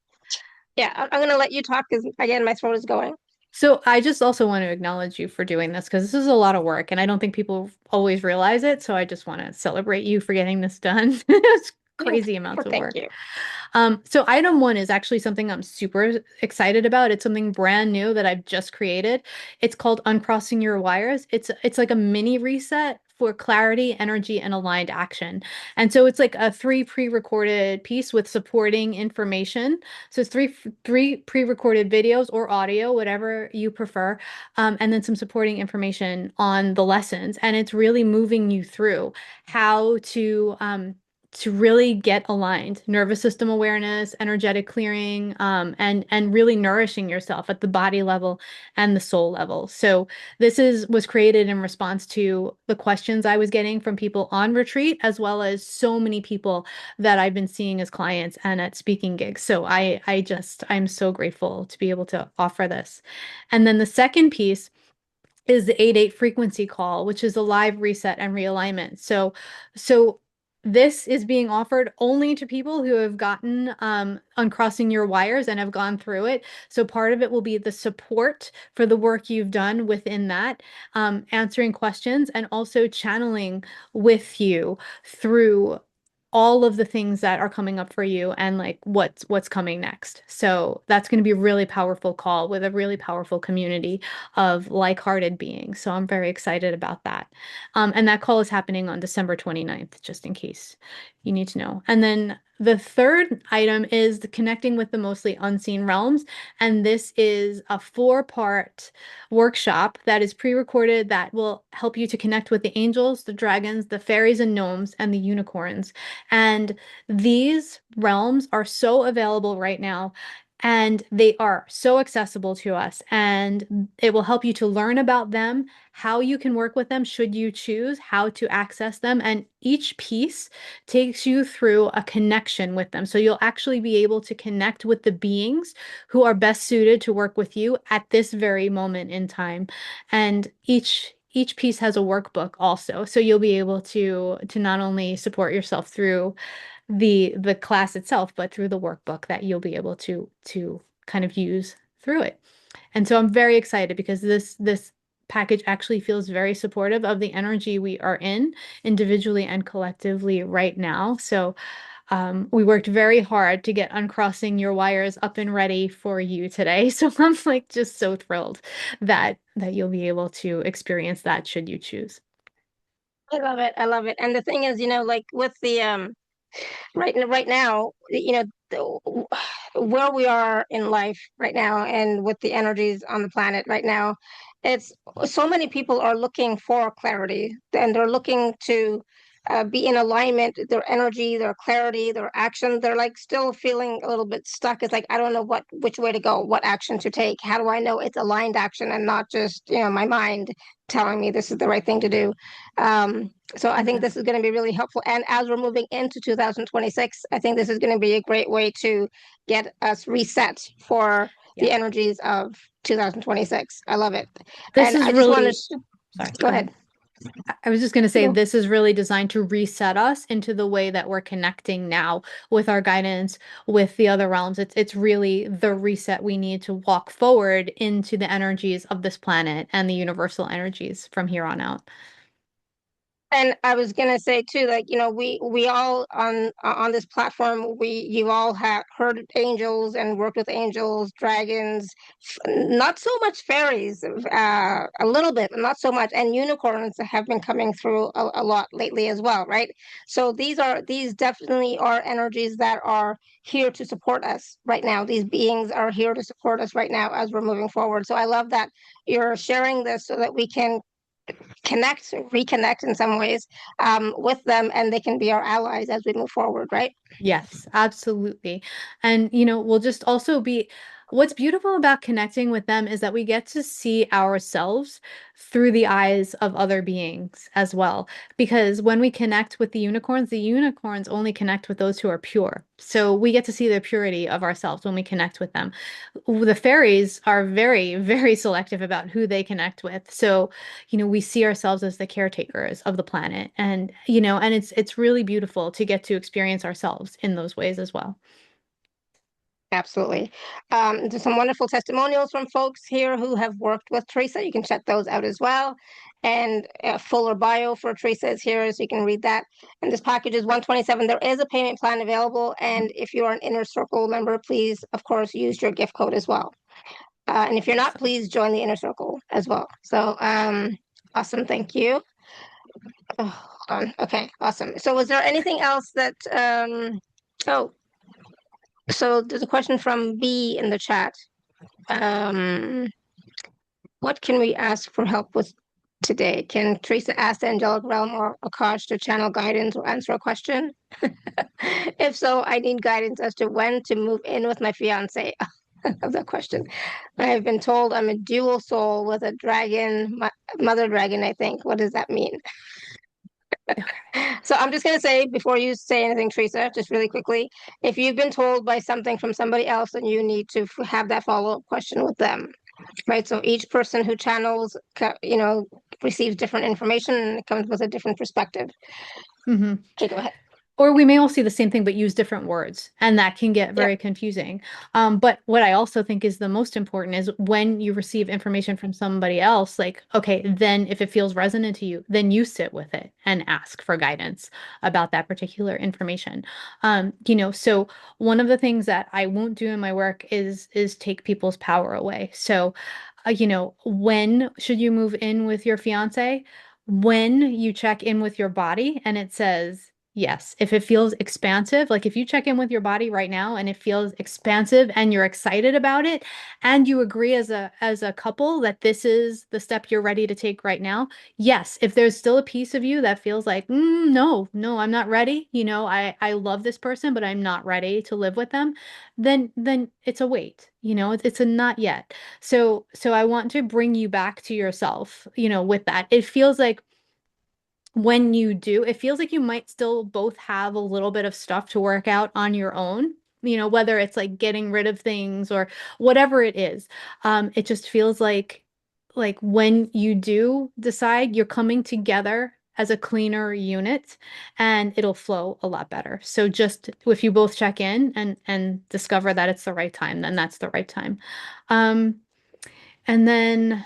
Yeah, I'm going to let you talk because, again, my throat is going. So I just also want to acknowledge you for doing this, because this is a lot of work and I don't think people always realize it. So I just want to celebrate you for getting this done. It's crazy amounts of work. Thank you. So item 1 is actually something I'm super excited about. It's something brand new that I've just created. It's called Uncrossing Your Wires. It's like a mini reset for clarity, energy, and aligned action. And so it's like a 3 pre-recorded piece with supporting information. So it's three pre-recorded videos or audio, whatever you prefer, and then some supporting information on the lessons. And it's really moving you through how to really get aligned, nervous system awareness, energetic clearing, and really nourishing yourself at the body level and the soul level. So this was created in response to the questions I was getting from people on retreat, as well as so many people that I've been seeing as clients and at speaking gigs. So I'm so grateful to be able to offer this. And then the second piece is the 8-8 frequency call, which is a live reset and realignment. So this is being offered only to people who have gotten Uncrossing Your Wires and have gone through it. So part of it will be the support for the work you've done within that, answering questions, and also channeling with you through all of the things that are coming up for you and like what's coming next. So that's going to be a really powerful call with a really powerful community of like-hearted beings. So I'm very excited about that. And that call is happening on December 29th, just in case you need to know. And then the third item is the connecting with the mostly unseen realms. And this is a 4-part workshop that is pre-recorded that will help you to connect with the angels, the dragons, the fairies and gnomes, and the unicorns. And these realms are so available right now, and they are so accessible to us, and it will help you to learn about them, how you can work with them should you choose, how to access them. And each piece takes you through a connection with them. So you'll actually be able to connect with the beings who are best suited to work with you at this very moment in time. And each piece has a workbook also. So you'll be able to not only support yourself through the class itself, but through the workbook that you'll be able to kind of use through it. And so I'm very excited because this package actually feels very supportive of the energy we are in individually and collectively right now. So we worked very hard to get Uncrossing Your Wires up and ready for you today. So I'm like just so thrilled that you'll be able to experience that should you choose. I love it. I love it. And the thing is, like with the right now, where we are in life right now and with the energies on the planet right now, it's so many people are looking for clarity, and they're looking to be in alignment, their energy, their clarity, their action. They're like still feeling a little bit stuck. It's like, I don't know which way to go, what action to take. How do I know it's aligned action and not just, my mind telling me this is the right thing to do? So I think this is going to be really helpful. And as we're moving into 2026, I think this is going to be a great way to get us reset for the energies of 2026. I love it. This and is I just really, want to sorry, go ahead. I was just going to say, Cool. this is really designed to reset us into the way that we're connecting now with our guidance, with the other realms. It's really the reset we need to walk forward into the energies of this planet and the universal energies from here on out. And I was gonna say too, like, we all on this platform, you all have heard angels and worked with angels, dragons, not so much fairies, a little bit, but not so much, and unicorns have been coming through a lot lately as well, right? So these definitely are energies that are here to support us right now. These beings are here to support us right now as we're moving forward. So I love that you're sharing this so that we can connect, reconnect in some ways with them, and they can be our allies as we move forward, right? Yes, absolutely. And, you know, we'll just also be, what's beautiful about connecting with them is that we get to see ourselves through the eyes of other beings as well. Because when we connect with the unicorns only connect with those who are pure. So we get to see the purity of ourselves when we connect with them. The fairies are very, very selective about who they connect with. So, you know, we see ourselves as the caretakers of the planet. And, you know, and it's really beautiful to get to experience ourselves in those ways as well. Absolutely. There's some wonderful testimonials from folks here who have worked with Theresa. You can check those out as well. And a fuller bio for Theresa is here, so you can read that. And this package is $127. There is a payment plan available. And if you are an Inner Circle member, please, of course, use your gift code as well. And if you're not, please join the Inner Circle as well. So awesome. Thank you. Oh, hold on. Okay, awesome. So was there anything else that, oh, so there's a question from B in the chat. What can we ask for help with today? Can Teresa ask the angelic realm or Akash to channel guidance or answer a question? If so, I need guidance as to when to move in with my fiance. I love that question. I have been told I'm a dual soul with a dragon, mother dragon, I think. What does that mean? So I'm just going to say, before you say anything, Teresa, just really quickly, if you've been told by something from somebody else, then you need to have that follow-up question with them, right? So each person who channels, you know, receives different information and it comes with a different perspective. Mm-hmm. Okay, go ahead. Or we may all see the same thing, but use different words, and that can get very confusing. But what I also think is the most important is when you receive information from somebody else, like, okay, then if it feels resonant to you, then you sit with it and ask for guidance about that particular information. You know, so one of the things that I won't do in my work is take people's power away. So, you know, when should you move in with your fiance? When you check in with your body and it says, yes, if it feels expansive, like if you check in with your body right now and it feels expansive and you're excited about it and you agree as a couple that this is the step you're ready to take right now. Yes, if there's still a piece of you that feels like, no, I'm not ready. You know, I love this person, but I'm not ready to live with them. Then it's a wait, you know, it's a not yet. So I want to bring you back to yourself, you know, with that. It feels like when you do, it feels like you might still both have a little bit of stuff to work out on your own, you know, whether it's like getting rid of things or whatever it is. It just feels like when you do decide, you're coming together as a cleaner unit and it'll flow a lot better. So just if you both check in and discover that it's the right time, then that's the right time. And then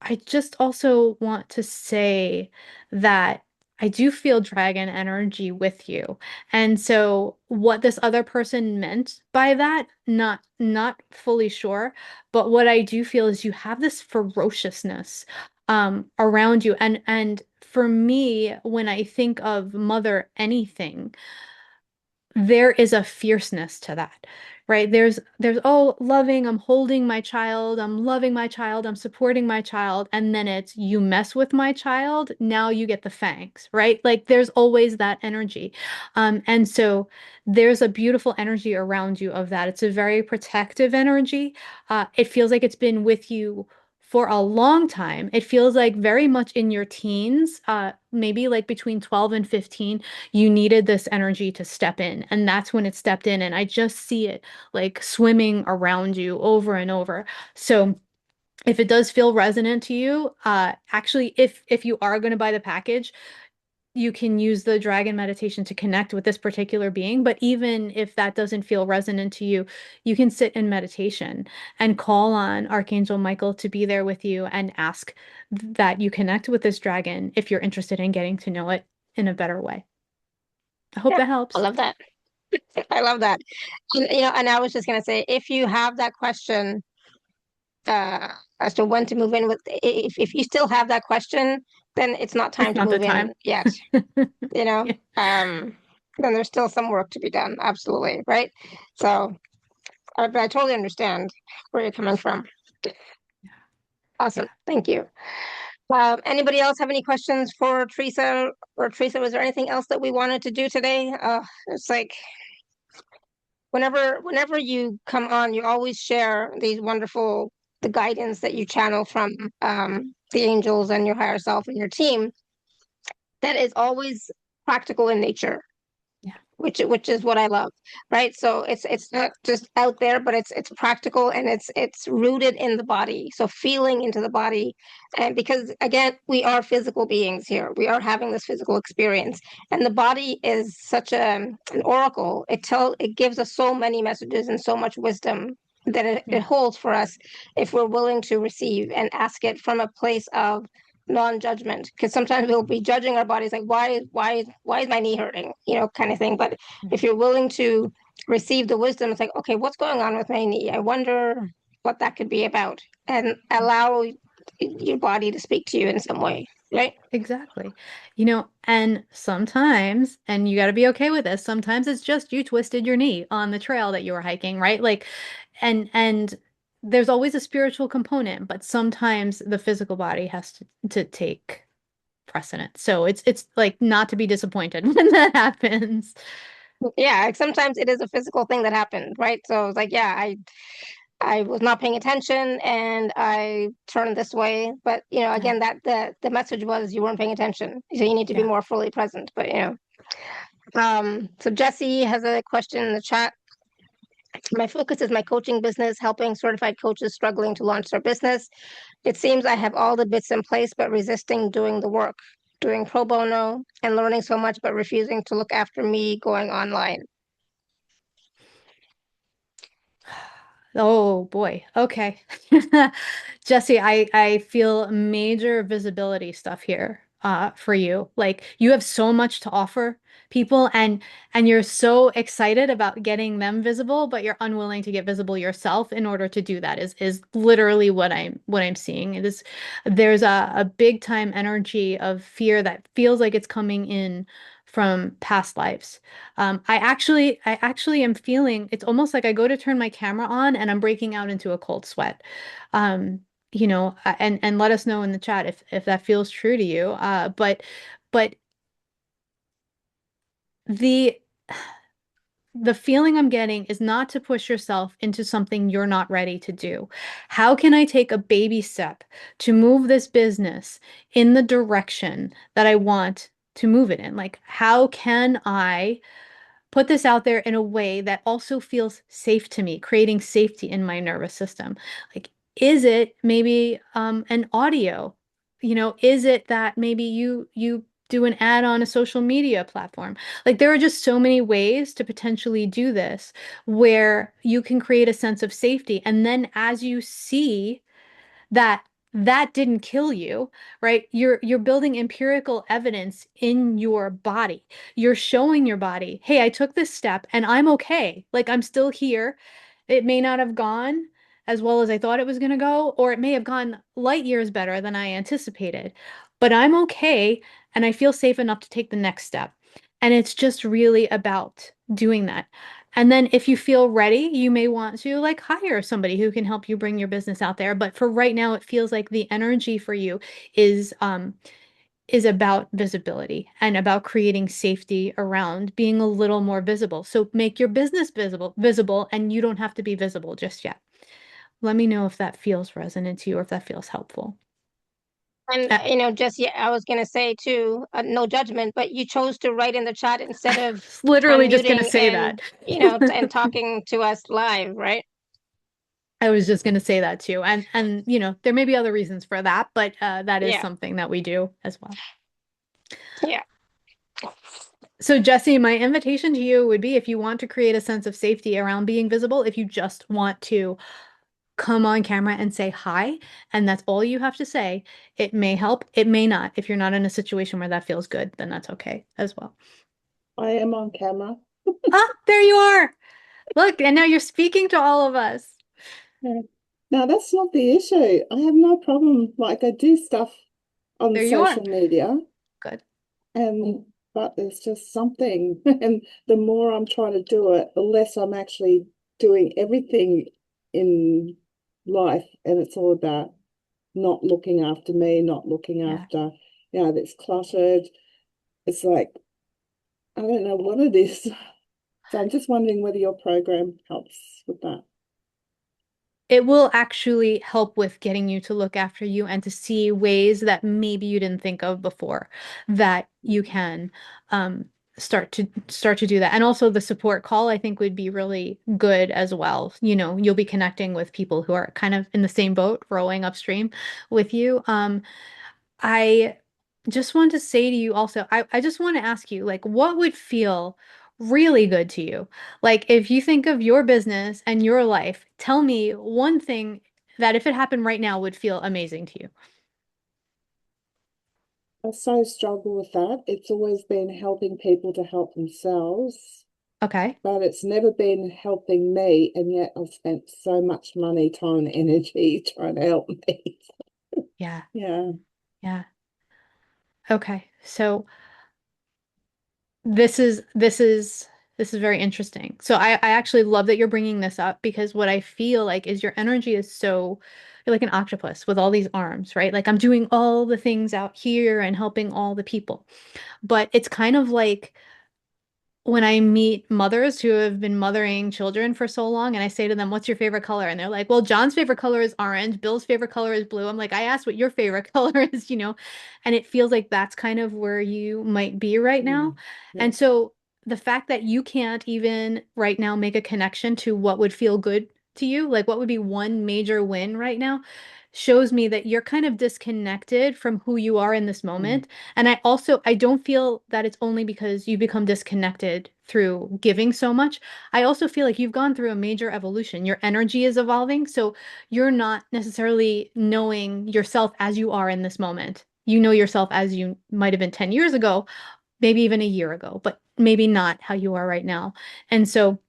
I just also want to say that I do feel dragon energy with you. And so what this other person meant by that, not fully sure, but what I do feel is you have this ferociousness around you. And for me, when I think of mother anything, there is a fierceness to that, right? There's oh, loving, I'm holding my child, I'm loving my child, I'm supporting my child, and then it's you mess with my child, now you get the fangs, right? Like there's always that energy. And so there's a beautiful energy around you of that. It's a very protective energy. It feels like it's been with you for a long time. It feels like very much in your teens, maybe like between 12 and 15, you needed this energy to step in. And that's when it stepped in. And I just see it like swimming around you over and over. So if it does feel resonant to you, actually, if you are going to buy the package, you can use the dragon meditation to connect with this particular being. But even if that doesn't feel resonant to you, you can sit in meditation and call on Archangel Michael to be there with you and ask that you connect with this dragon if you're interested in getting to know it in a better way. I hope that helps. I love that. I love that. And, you know, and I was just going to say, if you have that question as to when to move in with, if you still have that question, then it's not time It's to not the move time. in yet. You know, Yeah. then there's still some work to be done. Absolutely, right? So, but I totally understand where you're coming from. Awesome. Yeah. Thank you. Anybody else have any questions for Theresa? Or Theresa, was there anything else that we wanted to do today? It's like whenever you come on, you always share these wonderful the guidance that you channel from the angels and your higher self and your team. That is always practical in nature. Yeah. Which is what I love, right? So it's not just out there, but it's practical, and it's rooted in the body. So feeling into the body, and because again, we are physical beings here. We are having this physical experience, and the body is such an oracle. It gives us so many messages and so much wisdom that it holds for us if we're willing to receive and ask it from a place of non-judgment, because sometimes we'll be judging our bodies like why is my knee hurting, kind of thing. But if you're willing to receive the wisdom, it's like, okay, what's going on with my knee? I wonder what that could be about, and allow your body to speak to you in some way, right? Exactly. And sometimes, and you got to be okay with this, sometimes it's just you twisted your knee on the trail that you were hiking, right? Like, and there's always a spiritual component, but sometimes the physical body has to take precedent. So it's like not to be disappointed when that happens. Yeah, like sometimes it is a physical thing that happened, right? So it's like, yeah, I was not paying attention and I turned this way. But again, that the message was you weren't paying attention. So you need to be more fully present. But so Jesse has a question in the chat. My focus is my coaching business, helping certified coaches struggling to launch their business. It seems I have all the bits in place, but resisting doing the work, doing pro bono and learning so much, but refusing to look after me going online. Oh boy. Okay. Jesse, I feel major visibility stuff here for you. Like you have so much to offer people and you're so excited about getting them visible, but you're unwilling to get visible yourself in order to do that is literally what I'm seeing. There's a big time energy of fear that feels like it's coming in from past lives. I actually am feeling it's almost like I go to turn my camera on and I'm breaking out into a cold sweat. And let us know in the chat if that feels true to you. But the the feeling I'm getting is not to push yourself into something you're not ready to do. How can I take a baby step to move this business in the direction that I want to move it in? Like, how can I put this out there in a way that also feels safe to me, creating safety in my nervous system? Like, is it maybe an audio? Is it that maybe you do an ad on a social media platform? Like there are just so many ways to potentially do this where you can create a sense of safety. And then as you see that that didn't kill you, right? You're building empirical evidence in your body. You're showing your body, hey, I took this step and I'm okay. Like I'm still here. It may not have gone as well as I thought it was going to go, or it may have gone light years better than I anticipated, but I'm okay and I feel safe enough to take the next step. And it's just really about doing that. And then if you feel ready, you may want to like hire somebody who can help you bring your business out there. But for right now, it feels like the energy for you is about visibility and about creating safety around being a little more visible. So make your business visible, and you don't have to be visible just yet. Let me know if that feels resonant to you or if that feels helpful. And Jesse, I was gonna say too, no judgment, but you chose to write in the chat instead of literally just gonna unmuting say and that. and talking to us live, right? I was just going to say that too. And there may be other reasons for that, but that is something that we do as well. Yeah. So Jesse, my invitation to you would be if you want to create a sense of safety around being visible, if you just want to come on camera and say hi, and that's all you have to say, it may help, it may not. If you're not in a situation where that feels good, then that's okay as well. I am on camera. There you are. Look, and now you're speaking to all of us. Yeah. Now, that's not the issue. I have no problem. Like, I do stuff on There you social are. media. Good. But there's just something. And the more I'm trying to do it, the less I'm actually doing everything in life. And it's all about not looking after me, not looking after, that's cluttered. It's like, I don't know what it is. So I'm just wondering whether your program helps with that. It will actually help with getting you to look after you and to see ways that maybe you didn't think of before that you can start to do that. And also the support call, I think, would be really good as well. You know, you'll be connecting with people who are kind of in the same boat, rowing upstream with you. I just want to say to you also, I just want to ask you, like, what would feel really good to you? Like, if you think of your business and your life, tell me one thing that if it happened right now would feel amazing to you. I so struggle with that. It's always been helping people to help themselves, Okay. but it's never been helping me. And yet I've spent so much money, time, and energy trying to help me. Yeah. Yeah. Yeah. Okay. So this is very interesting. So I actually love that you're bringing this up because what I feel like is your energy is so you're like an octopus with all these arms, right? Like I'm doing all the things out here and helping all the people. But it's kind of like when I meet mothers who have been mothering children for so long and I say to them, "What's your favorite color?" And they're like, "Well, John's favorite color is orange, Bill's favorite color is blue." I'm like, "I asked what your favorite color is, you know?" And it feels like that's kind of where you might be right now. Yeah. And so the fact that you can't even right now make a connection to what would feel good to you, like what would be one major win right now, shows me that you're kind of disconnected from who you are in this moment. And I don't feel that it's only because you become disconnected through giving so much. I also feel like you've gone through a major evolution. Your energy is evolving. So you're not necessarily knowing yourself as you are in this moment. You know yourself as you might have been 10 years ago, maybe even a year ago, but maybe not how you are right now. And so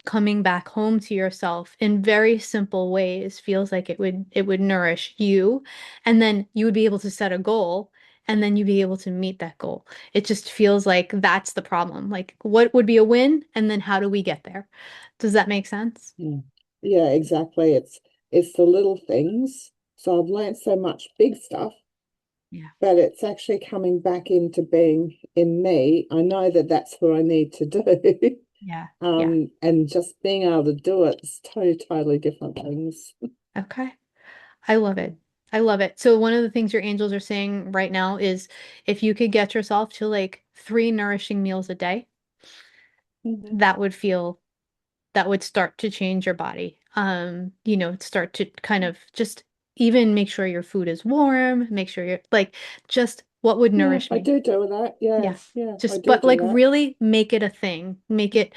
coming back home to yourself in very simple ways feels like it would nourish you, and then you would be able to set a goal and then you'd be able to meet that goal. It just feels like that's the problem. Like what would be a win and then how do we get there? Does that make sense? Yeah, exactly. It's the little things. So I've learned so much big stuff, Yeah. but it's actually coming back into being in me. I know that that's what I need to do. Yeah. Yeah. And just being able to do it is totally different things. Okay. I love it. I love it. So one of the things your angels are saying right now is if you could get yourself to like 3 nourishing meals a day, that would feel that would start to change your body. You know, start to kind of just even make sure your food is warm, make sure you're like just what would Yeah, nourish I me. do that. Yeah. Yeah, I Just do but like that. really make it a thing. Make it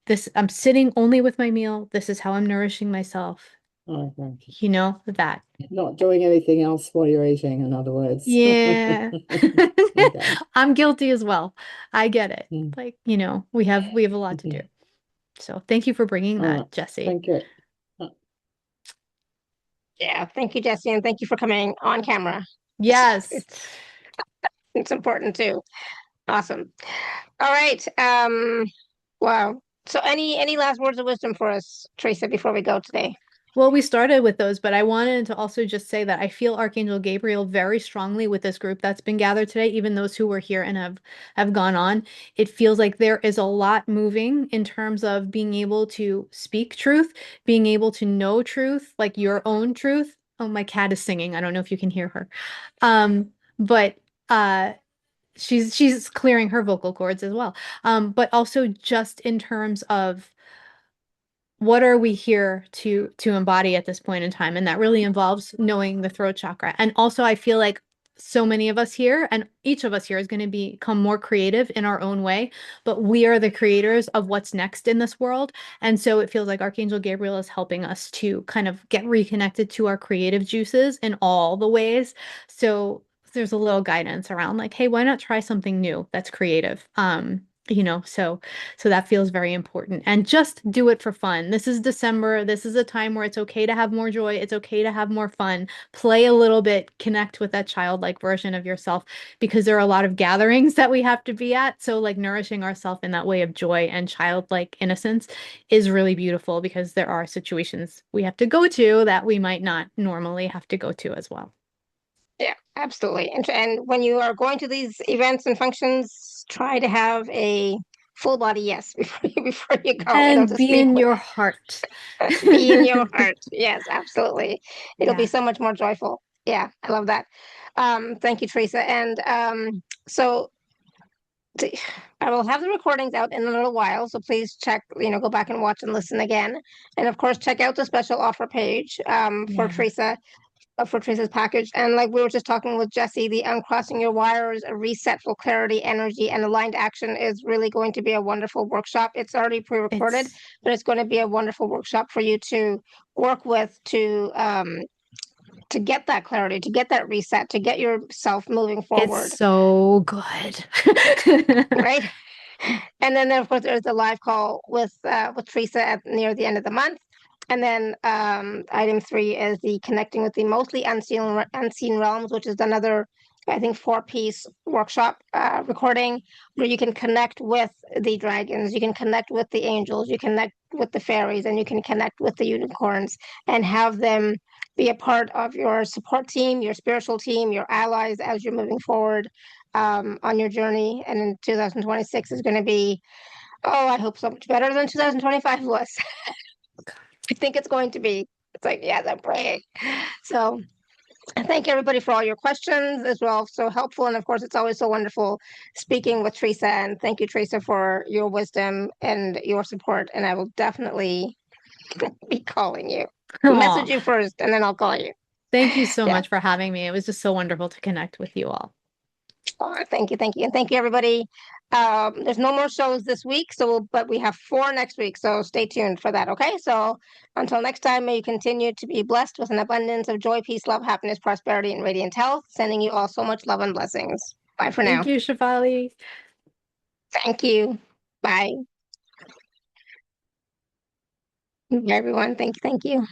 this I'm sitting only with my meal. This is how I'm nourishing myself. Okay. You know, that. Not doing anything else while you're eating, in other words. Yeah. Okay. I'm guilty as well. I get it. Mm. Like, you know, we have a lot to do. So thank you for bringing All right. that, Jesse. Thank you. Yeah, thank you, Jesse, and thank you for coming on camera. Yes. It's important too. Awesome. All right. Wow. So any last words of wisdom for us, Teresa, before we go today? Well, we started with those, but I wanted to also just say that I feel Archangel Gabriel very strongly with this group that's been gathered today, even those who were here and have gone on. It feels like there is a lot moving in terms of being able to speak truth, being able to know truth, like your own truth. Oh, my cat is singing. I don't know if you can hear her. But she's clearing her vocal cords as well. But also just in terms of what are we here to embody at this point in time, and that really involves knowing the throat chakra. And also I feel like so many of us here and each of us here is going to become more creative in our own way, but we are the creators of what's next in this world. And so it feels like Archangel Gabriel is helping us to kind of get reconnected to our creative juices in all the ways. So there's a little guidance around like, hey, why not try something new that's creative? So that feels very important. And just do it for fun. This is December. This is a time where it's okay to have more joy. It's okay to have more fun. Play a little bit, connect with that childlike version of yourself, because there are a lot of gatherings that we have to be at. So like nourishing ourselves in that way of joy and childlike innocence is really beautiful, because there are situations we have to go to that we might not normally have to go to as well. Yeah, absolutely. And when you are going to these events and functions, try to have a full body yes before you go. And be in your heart. Be in your heart. Yes, absolutely. It'll be Yeah. so much more joyful. Yeah, I love that. Thank you, Theresa. And so I will have the recordings out in a little while, so please check, go back and watch and listen again. And of course, check out the special offer page for Theresa. For Teresa's package. And like we were just talking with Jesse, the Uncrossing Your Wires, a reset for clarity, energy, and aligned action is really going to be a wonderful workshop. It's already pre-recorded, but it's going to be a wonderful workshop for you to work with to get that clarity, to get that reset, to get yourself moving forward. It's so good. Right? And then of course there's the live call with Theresa near the end of the month. And then item 3 is the connecting with the mostly unseen realms, which is another, I think, 4-piece workshop recording where you can connect with the dragons, you can connect with the angels, you connect with the fairies, and you can connect with the unicorns and have them be a part of your support team, your spiritual team, your allies as you're moving forward on your journey. And in 2026 is going to be, I hope so much better than 2025 was. I think it's going to be. It's like, yes, I'm praying. So thank everybody for all your questions as well. So helpful. And of course, it's always so wonderful speaking with Theresa. And thank you, Theresa, for your wisdom and your support. And I will definitely be calling you. Message you first, and then I'll call you. Thank you so much for having me. It was just so wonderful to connect with you all. Oh, thank you. And thank you, everybody. There's no more shows this week, but we have 4 next week, so stay tuned for that, okay? So until next time, may you continue to be blessed with an abundance of joy, peace, love, happiness, prosperity, and radiant health. Sending you all so much love and blessings. Bye for now. Thank you, Shefali. Thank you. Bye. Bye, everyone. Thank you.